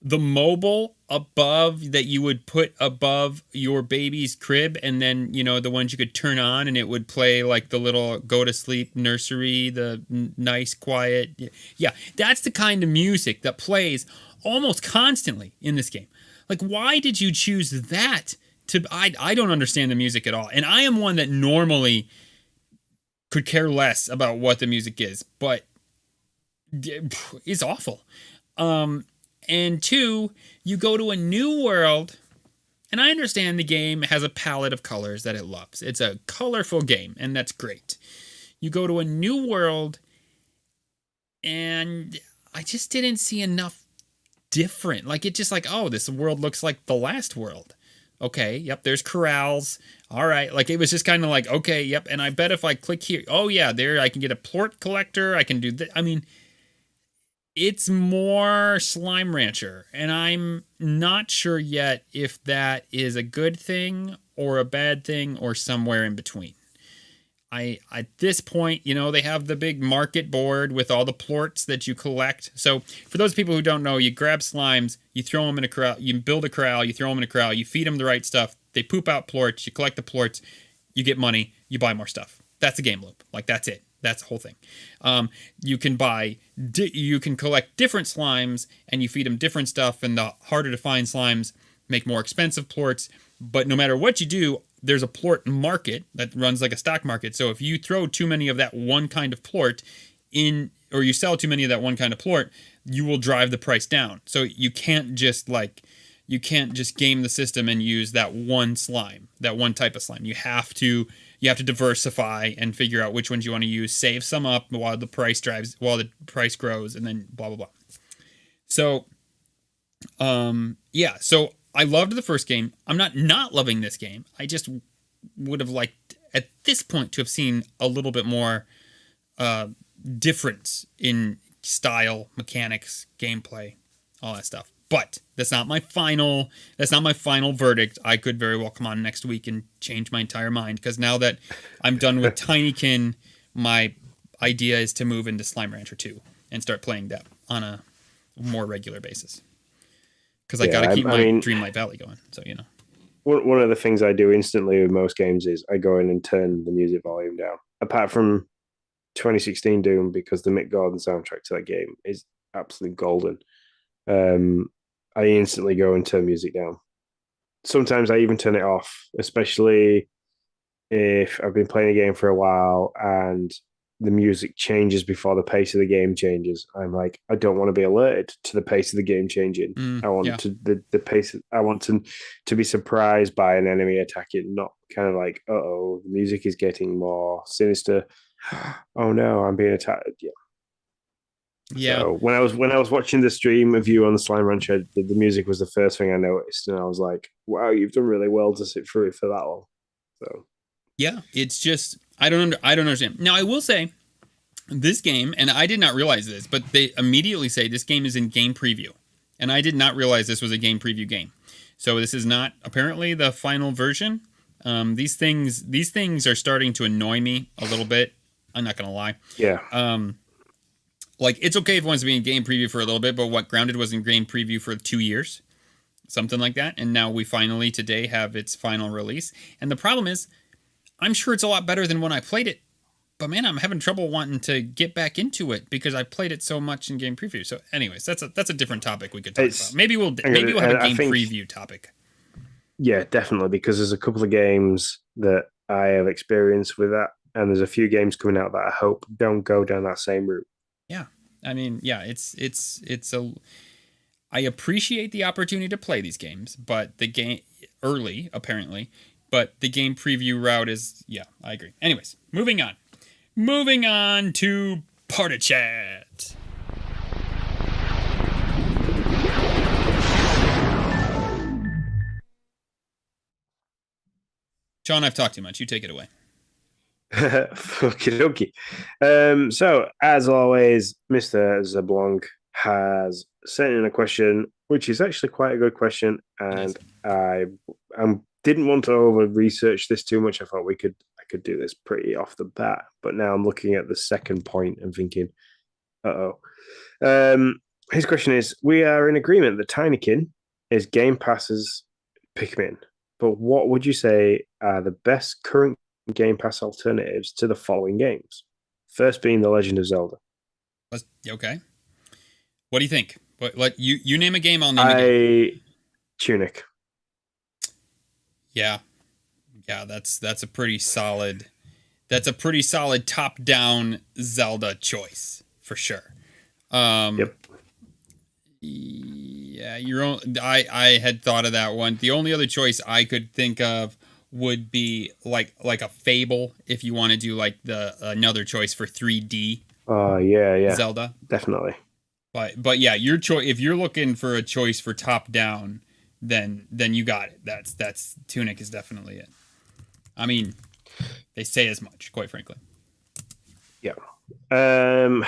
the mobile above that you would put above your baby's crib, and then the ones you could turn on and it would play like the little go to sleep nursery, the nice quiet. Yeah, that's the kind of music that plays almost constantly in this game. Like, why did you choose that? I don't understand the music at all, and I am one that normally could care less about what the music is, but it's awful. And 2, you go to a new world, and I understand the game has a palette of colors that it loves. It's a colorful game, and that's great. You go to a new world, and I just didn't see enough different. Like, it's just like, oh, this world looks like the last world. Okay, yep, there's corrals. All right, like it was just kind of like, okay, yep, and I bet if I click here, oh yeah, there I can get a plort collector. I can do that. I mean, it's more Slime Rancher, and I'm not sure yet if that is a good thing or a bad thing or somewhere in between. at this point, they have the big market board with all the plorts that you collect. So for those people who don't know, you grab slimes, you throw them in a corral, you build a corral, you throw them in a corral, you feed them the right stuff, they poop out plorts, you collect the plorts, you get money, you buy more stuff. That's the game loop. Like, that's it. That's the whole thing. You can collect different slimes and you feed them different stuff, and the harder to find slimes make more expensive plorts. But no matter what you do, there's a plort market that runs like a stock market. So if you throw too many of that one kind of plort in, or you sell too many of that one kind of plort, you will drive the price down. So you can't just game the system and use that one slime, that one type of slime. You have to diversify and figure out which ones you want to use, save some up while the price grows, and then blah, blah, blah. So, so I loved the first game. I'm not loving this game. I just would have liked at this point to have seen a little bit more difference in style, mechanics, gameplay, all that stuff. But that's not my final verdict. I could very well come on next week and change my entire mind, because now that I'm done with Tinykin, my idea is to move into Slime Rancher 2 and start playing that on a more regular basis. Because I got to keep my Dreamlight Valley going. So, One of the things I do instantly with most games is I go in and turn the music volume down. Apart from 2016 Doom, because the Mick Gordon soundtrack to that game is absolutely golden. I instantly go and turn music down. Sometimes I even turn it off, especially if I've been playing a game for a while and the music changes before the pace of the game changes. I'm like, I don't want to be alerted to the pace of the game changing. I want the pace. I want to be surprised by an enemy attacking, not kind of like, the music is getting more sinister. Oh no, I'm being attacked. Yeah. So when I was watching the stream of you on the Slime Rancher, the music was the first thing I noticed, and I was like, "Wow, you've done really well to sit through it for that long." So yeah, it's just I don't understand. Now I will say, this game, and I did not realize this, but they immediately say this game is in game preview, and I did not realize this was a game preview game. So this is not apparently the final version. These things are starting to annoy me a little bit. I'm not gonna lie. Yeah. Like, it's okay if it wants to be in game preview for a little bit, but what Grounded was in game preview for 2 years, something like that, and now we finally today have its final release. And the problem is, I'm sure it's a lot better than when I played it, but man, I'm having trouble wanting to get back into it because I played it so much in game preview. So, anyways, that's a different topic we could talk about. Maybe we'll have a game preview topic. Yeah, definitely, because there's a couple of games that I have experience with that, and there's a few games coming out that I hope don't go down that same route. Yeah. I mean, yeah, I appreciate the opportunity to play these games, but the game early, apparently, but the game preview route is, I agree. Anyways, moving on to Party Chat. Sean, I've talked too much. You take it away. Okie dokie. So, as always, Mr. Zablong has sent in a question, which is actually quite a good question, and I didn't want to over research this too much. I thought I could do this pretty off the bat, but now I'm looking at the second point and thinking, his question is: we are in agreement that Tinykin is Game Pass's Pikmin, but what would you say are the best current Game Pass alternatives to the following games? First being The Legend of Zelda. Okay. What do you think? You name a game, I'll name a game. Tunic. Yeah, that's a pretty solid top-down Zelda choice for sure. Yep. Yeah, I had thought of that one. The only other choice I could think of would be like a Fable, if you want to do like another choice for 3D. Yeah, Zelda, definitely. But yeah, your choice, if you're looking for a choice for top down, then you got it. That's Tunic is definitely it. I mean, they say as much, quite frankly. Yeah. We're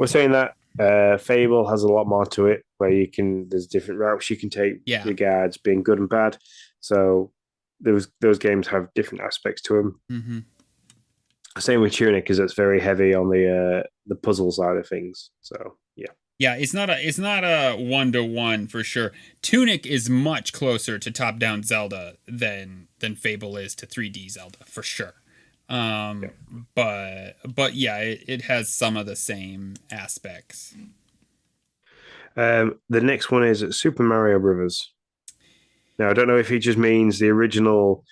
saying that Fable has a lot more to it, where there's different routes you can take regards being good and bad. So those games have different aspects to them. Mm-hmm. Same with Tunic, because it's very heavy on the puzzle side of things. So yeah. Yeah, it's not a 1-to-1 for sure. Tunic is much closer to top-down Zelda than Fable is to 3D Zelda for sure. Yeah. But yeah, it has some of the same aspects. The next one is Super Mario Brothers. Now I don't know if he just means the original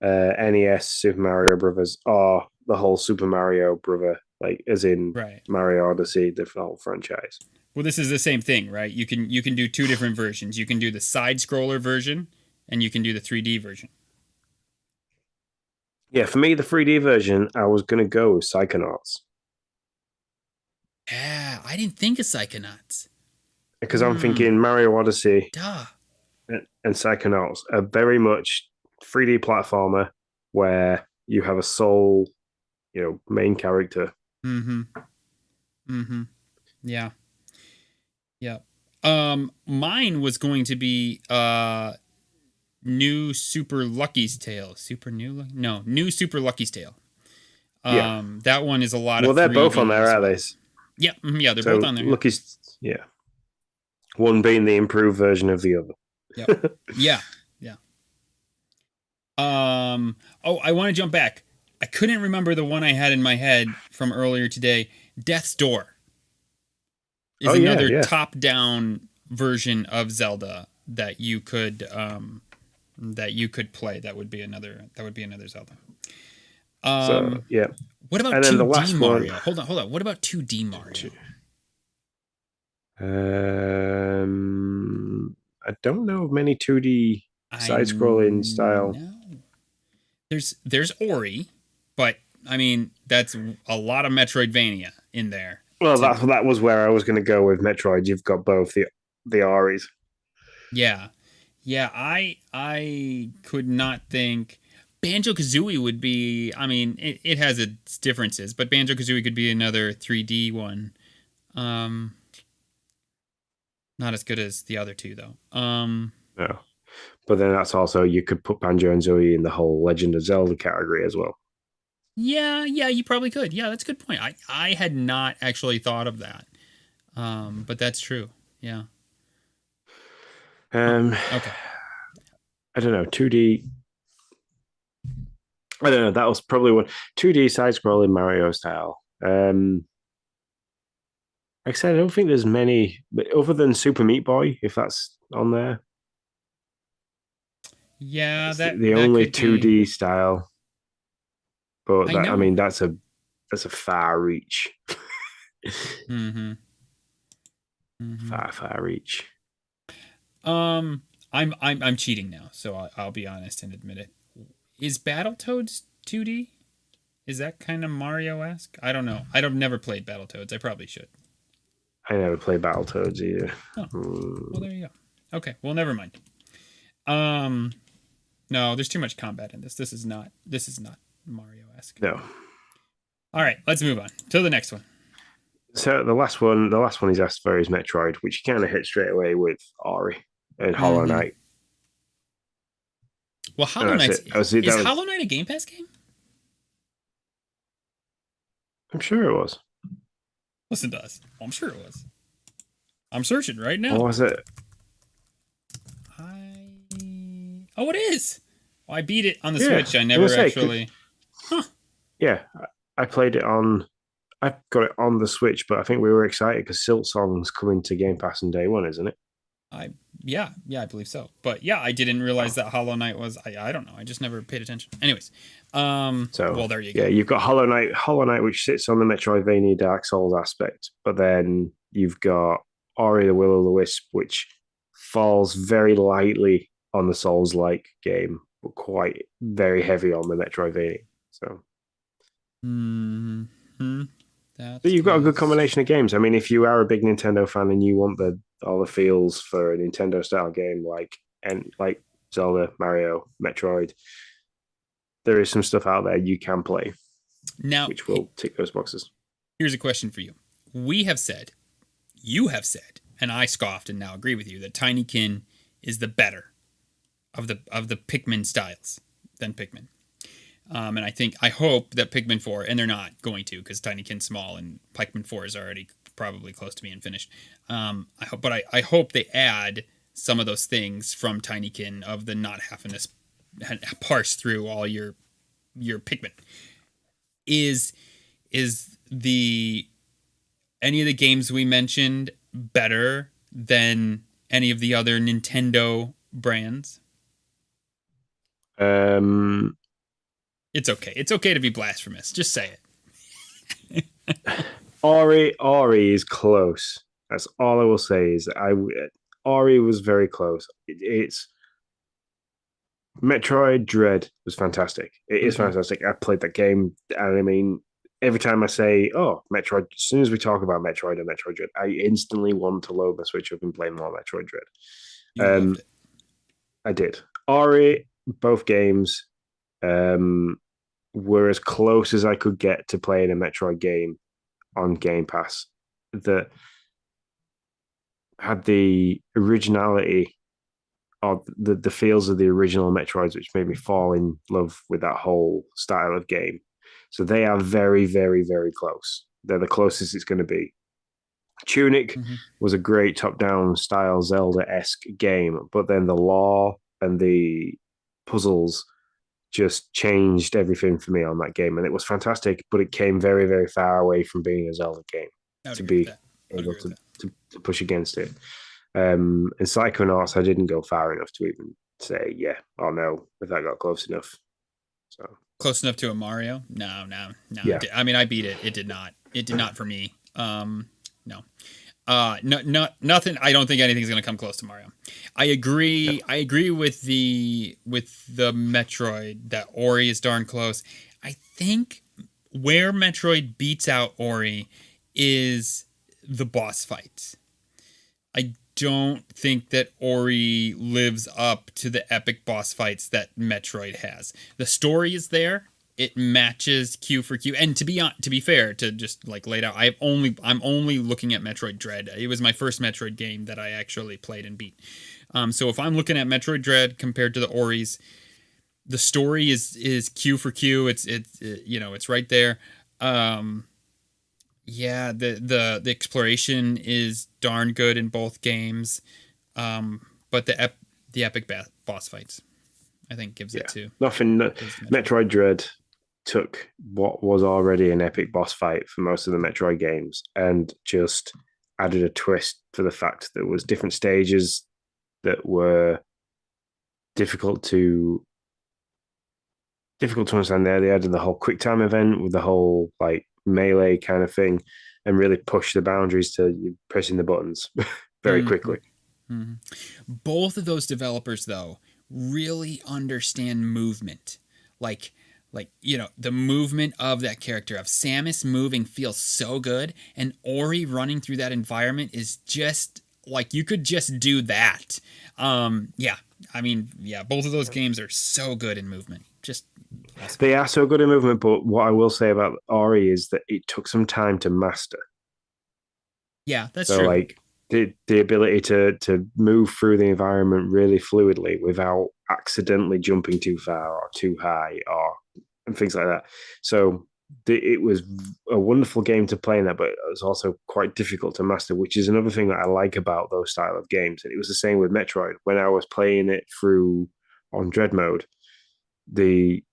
NES Super Mario Brothers or the whole Super Mario Brother, like as in Right. Mario Odyssey, the whole franchise. Well, this is the same thing, right? You can do two different versions. You can do the side scroller version, and you can do the 3D version. Yeah, for me, the 3D version, I was going to go with Psychonauts. Yeah, I didn't think of Psychonauts. Because I'm thinking Mario Odyssey Duh. and Psychonauts are very much 3D platformer where you have a sole, main character. Yeah. Yeah. Mine was going to be New Super Lucky's Tale. New Super Lucky's Tale. That one is a lot of. Well, they're both on there, aren't they? Yeah, yeah, they're both on there. Lucky's, yeah. One being the improved version of the other. Yep. Yeah. Oh, I want to jump back. I couldn't remember the one I had in my head from earlier today. Death's Door is another top-down version of Zelda that you could play. That would be another Zelda. Yeah. What about 2D Mario? Hold on. What about 2D Mario? I don't know of many 2D side-scrolling style. No. There's Ori, but I mean that's a lot of Metroidvania in there. Well, that was where I was going to go with Metroid. You've got both the Oris. Yeah. I could not think. Banjo-Kazooie would be. I mean, it has its differences, but Banjo-Kazooie could be another 3D one. Not as good as the other two, though. No. But then that's also, you could put Banjo and Zoe in the whole Legend of Zelda category as well. Yeah, you probably could. Yeah, that's a good point. I had not actually thought of that. But that's true. Yeah. Okay. I don't know. 2D. I don't know. That was probably one 2D side-scrolling Mario style. Like I said, I don't think there's many, but other than Super Meat Boy, if that's on there. Yeah, that's the only 2D style. But I mean, that's a far reach. Far reach. I'm cheating now, so I'll be honest and admit it. Is Battletoads 2D? Is that kind of Mario-esque? I don't know. I've never played Battletoads. I probably should. I never played Battletoads either. Oh, well, there you go. Okay, well, never mind. No, there's too much combat in this. This is not Mario-esque. No. All right, let's move on to the next one. So the last one he's asked for is Metroid, which you kind of hit straight away with Ori and Hollow Knight. Well, Hollow Knight is Hollow Knight a Game Pass game? I'm sure it was. Listen to us. I'm sure it was. I'm searching right now. What was it? Oh, it is. Well, I beat it on the Switch. I never actually. Huh. Yeah, I played it on. I got it on the Switch, but I think we were excited because Silksong's coming to Game Pass on day one, isn't it? Yeah, I believe so. But yeah, I didn't realize that Hollow Knight was. I don't know. I just never paid attention. Anyways, well, there you go. Yeah, you've got Hollow Knight, which sits on the Metroidvania Dark Souls aspect, but then you've got Ori the Will of the Wisp, which falls very lightly on the Souls-like game, but quite very heavy on the Metroidvania. So, so you've got a good combination of games. I mean, if you are a big Nintendo fan and you want all the feels for a Nintendo-style game like Zelda, Mario, Metroid, there is some stuff out there you can play now, which will tick those boxes. Here's a question for you. You have said, and I scoffed and now agree with you, that Tinykin is the better of the Pikmin styles than Pikmin. And I hope that Pikmin 4, and they're not going to because Tinykin's small and Pikmin 4 is already probably close to being finished. I hope they add some of those things from Tinykin of the not having to parse through all your Pikmin. Is the any of the games we mentioned better than any of the other Nintendo brands? It's okay. It's okay to be blasphemous. Just say it. Ori is close. That's all I will say. Is Ori was very close. It's Metroid Dread was fantastic. It is fantastic. I played that game, and I mean, every time I say, "Oh, Metroid," as soon as we talk about Metroid and Metroid Dread, I instantly want to load my Switch up and play more Metroid Dread. You loved it. I did. Ori, both games were as close as I could get to playing a Metroid game on Gamepass that had the originality of the feels of the original Metroids, which made me fall in love with that whole style of game. So they are very, very, very close. They're the closest it's going to be. Tunic was a great top-down style Zelda-esque game, but then the lore and the puzzles just changed everything for me on that game, and it was fantastic. But it came very, very far away from being a Zelda game to be able to push against it. And Psychonauts, I didn't go far enough to even say yeah or no if that got close enough. So close enough to a Mario? No. Yeah. I mean, I beat it. It did not. It did not for me. No. Nothing. I don't think anything's going to come close to Mario. I agree. Yep. I agree with the Metroid that Ori is darn close. I think where Metroid beats out Ori is the boss fights. I don't think that Ori lives up to the epic boss fights that Metroid has. The story is there. It matches Q for Q. And to be fair, to just like lay it out, I'm only looking at Metroid Dread. It was my first Metroid game that I actually played and beat. So if I'm looking at Metroid Dread compared to the Ori's, the story is Q for Q. It's right there. Yeah, the exploration is darn good in both games. But the epic boss fights, I think, gives it to Metroid Dread took what was already an epic boss fight for most of the Metroid games and just added a twist for the fact that there was different stages that were difficult to understand there. They added the whole quick time event with the whole like melee kind of thing and really pushed the boundaries to you pressing the buttons very quickly. Both of those developers, though, really understand movement. Like, the movement of that character, of Samus moving, feels so good. And Ori running through that environment is just like, you could just do that. Both of those games are so good in movement. Just awesome. They are so good in movement, but what I will say about Ori is that it took some time to master. Yeah, that's true. Like, the ability to move through the environment really fluidly without accidentally jumping too far or too high and things like that. So it was a wonderful game to play in that, but it was also quite difficult to master, which is another thing that I like about those style of games. And it was the same with Metroid. When I was playing it through on Dread mode, the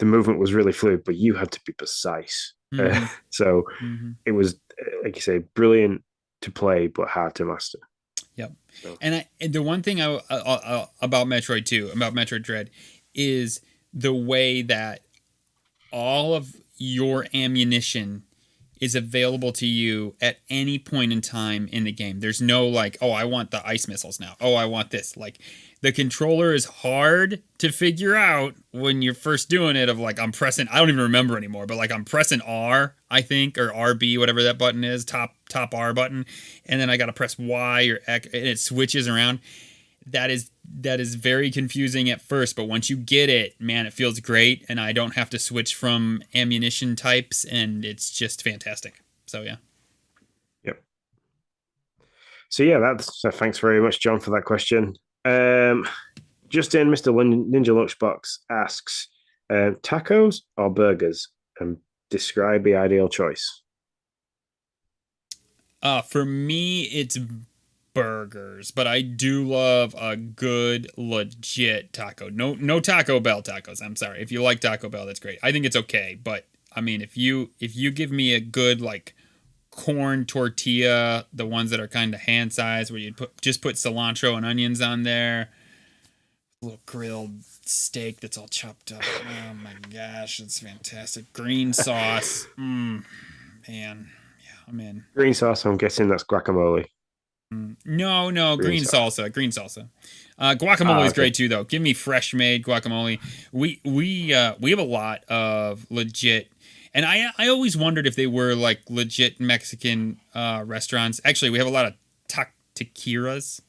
movement was really fluid, but you had to be precise. It was, like you say, brilliant to play, but hard to master. Yep. So. And the one thing about Metroid 2, about Metroid Dread, is the way that all of your ammunition is available to you at any point in time in the game. There's no like, oh, I want the ice missiles now. Oh, I want this. Like, the controller is hard to figure out when you're first doing it, of like, I'm pressing, I don't even remember anymore, but like I'm pressing R, I think, or RB, whatever that button is, top R button. And then I got to press Y or X, and it switches around. That is very confusing at first, but once you get it, man, it feels great, and I don't have to switch from ammunition types, and it's just fantastic. So yeah. Yep. So yeah, thanks very much, John, for that question. Just in, Mr. Ninja Lunchbox asks, Tacos or burgers? And describe the ideal choice. For me, it's burgers, but I do love a good legit taco. No Taco Bell tacos. I'm sorry. If you like Taco Bell, that's great. I think it's okay, but I mean, if you give me a good like corn tortilla, the ones that are kind of hand sized, where you just put cilantro and onions on there, a little grilled steak that's all chopped up. Oh my gosh, it's fantastic. Green sauce, man, yeah, I'm in. Green sauce. I'm guessing that's guacamole. No, green salsa. Guacamole is great too, though. Give me fresh made guacamole. We have a lot of legit, and I always wondered if they were like legit Mexican restaurants. Actually, we have a lot of taquerias.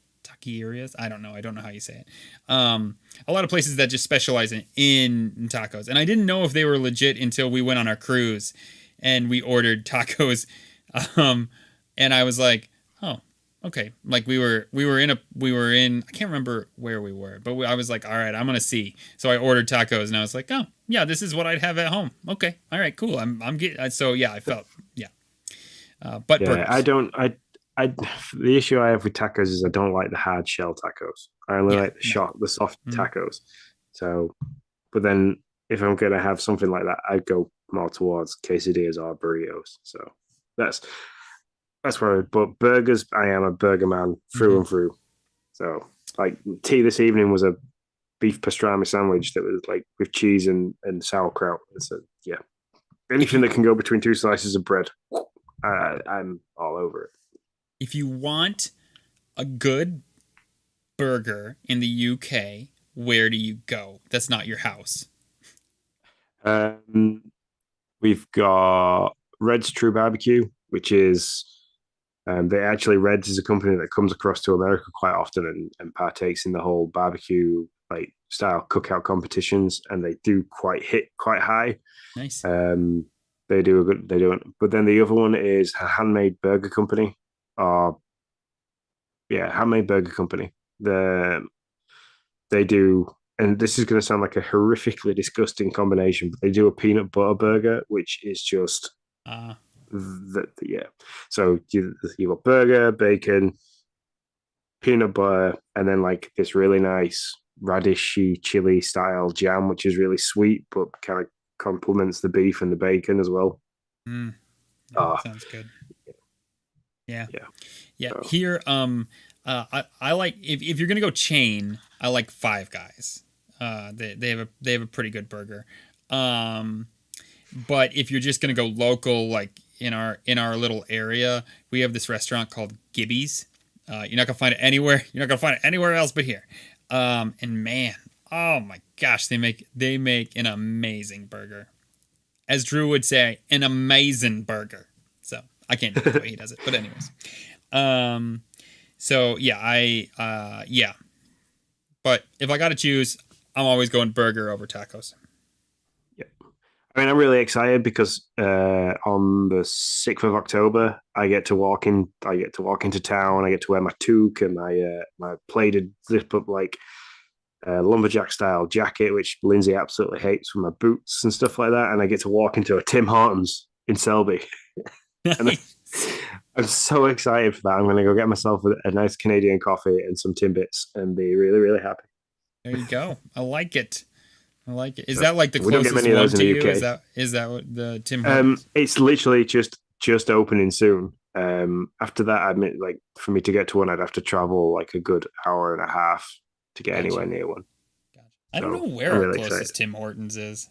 I don't know how you say it. A lot of places that just specialize in tacos, and I didn't know if they were legit until we went on our cruise, and we ordered tacos, and I was like, oh. Okay, like we were in I can't remember where we were, but I was like, all right, I'm gonna see. So I ordered tacos, and I was like, oh yeah, this is what I'd have at home. Okay, all right, cool. I'm getting. So yeah, I felt but yeah, burgers. The issue I have with tacos is I don't like the hard shell tacos. I only like the soft tacos. So, but then if I'm gonna have something like that, I'd go more towards quesadillas or burritos. So that's where. But burgers, I am a burger man through and through. So, like tea this evening was a beef pastrami sandwich that was like with cheese and sauerkraut. So yeah, anything that can go between two slices of bread, I'm all over it. If you want a good burger in the UK, where do you go? That's not your house. We've got Red's True Barbecue, which is Reds is a company that comes across to America quite often and partakes in the whole barbecue like style cookout competitions, and they do quite high. Nice. They do it, but then the other one is a handmade burger company. Handmade burger company. They do, and this is going to sound like a horrifically disgusting combination, but they do a peanut butter burger, which is just So you got burger, bacon, peanut butter, and then like this really nice radishy chili style jam, which is really sweet but kind of complements the beef and the bacon as well. Sounds good. Yeah. So. Here, I like if you're gonna go chain, I like Five Guys. They have a pretty good burger. But if you're just gonna go local, like in our little area, we have this restaurant called Gibby's. You're not gonna find it anywhere. You're not gonna find it anywhere else but here. And man, oh my gosh, they make an amazing burger. As Drew would say, an amazing burger. So I can't do the way he does it, but anyways. So yeah, But if I got to choose, I'm always going burger over tacos. Yeah, I mean, I'm really excited because on the 6th of October, I get to walk into town. I get to wear my toque and my plated zip up like lumberjack style jacket, which Lindsay absolutely hates, with my boots and stuff like that. And I get to walk into a Tim Hortons in Selby. And I'm so excited for that. I'm going to go get myself a nice Canadian coffee and some Timbits and be really, really happy. There you go. I like it. Is that like the closest one to you? Is that what the Tim Hortons? It's literally just opening soon. After that, I admit, like for me to get to one, I'd have to travel like a good hour and a half to get anywhere near one. Gotcha. I don't know where our closest Tim Hortons is.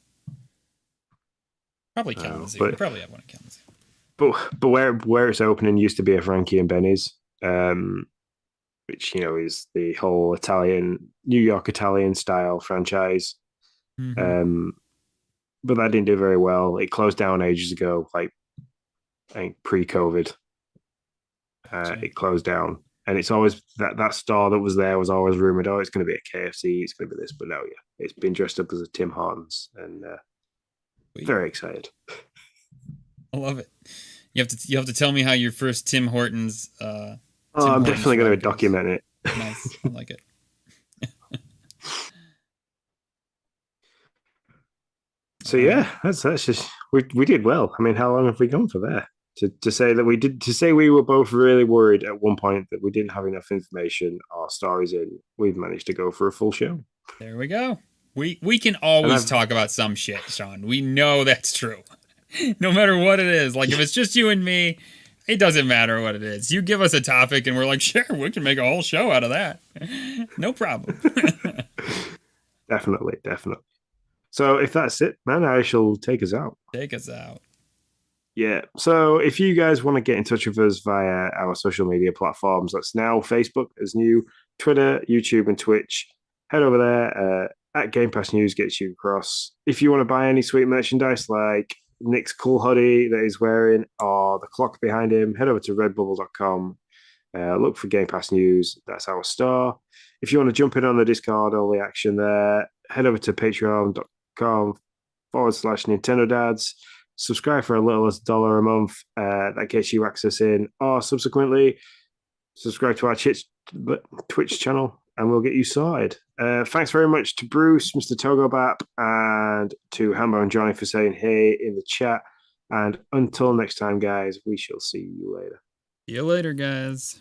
Probably Kalamazoo. We probably have one in Kalamazoo. But where it's opening used to be a Frankie and Benny's, which is the whole New York Italian style franchise. Mm-hmm. But that didn't do very well. It closed down ages ago, like I think pre-COVID. It closed down, and it's always that store that was there was always rumored, oh, it's going to be a KFC, it's going to be this, but no, it's been dressed up as a Tim Hortons, and very excited. I love it. You have to tell me how your first Tim Hortons. I'm definitely going to document it. Nice, I like it. So yeah, that's just we did well. I mean, how long have we gone for there? To say that we were both really worried at one point that we didn't have enough information or stories in. We've managed to go for a full show. There we go. We can always talk about some shit, Sean. We know that's true. No matter what it is. Like if it's just you and me, it doesn't matter what it is. You give us a topic and we're like, sure, we can make a whole show out of that. No problem. Definitely. So if that's it, man, I shall take us out. Take us out. Yeah. So if you guys want to get in touch with us via our social media platforms, that's now Facebook as new, Twitter, YouTube, and Twitch. Head over there. At Gamepass News gets you across. If you want to buy any sweet merchandise like Nick's cool hoodie that he's wearing or the clock behind him, head over to redbubble.com. Look for Gamepass News. That's our store. If you want to jump in on the Discord, all the action there, head over to patreon.com/Nintendo Dads. Subscribe for a little as $1 a month. That gets you access in, or subsequently subscribe to our Twitch channel and we'll get you sorted. Thanks very much to Bruce, Mr. Togobap, and to Hambo and Johnny for saying hey in the chat. And until next time, guys, we shall see you later. See you later, guys.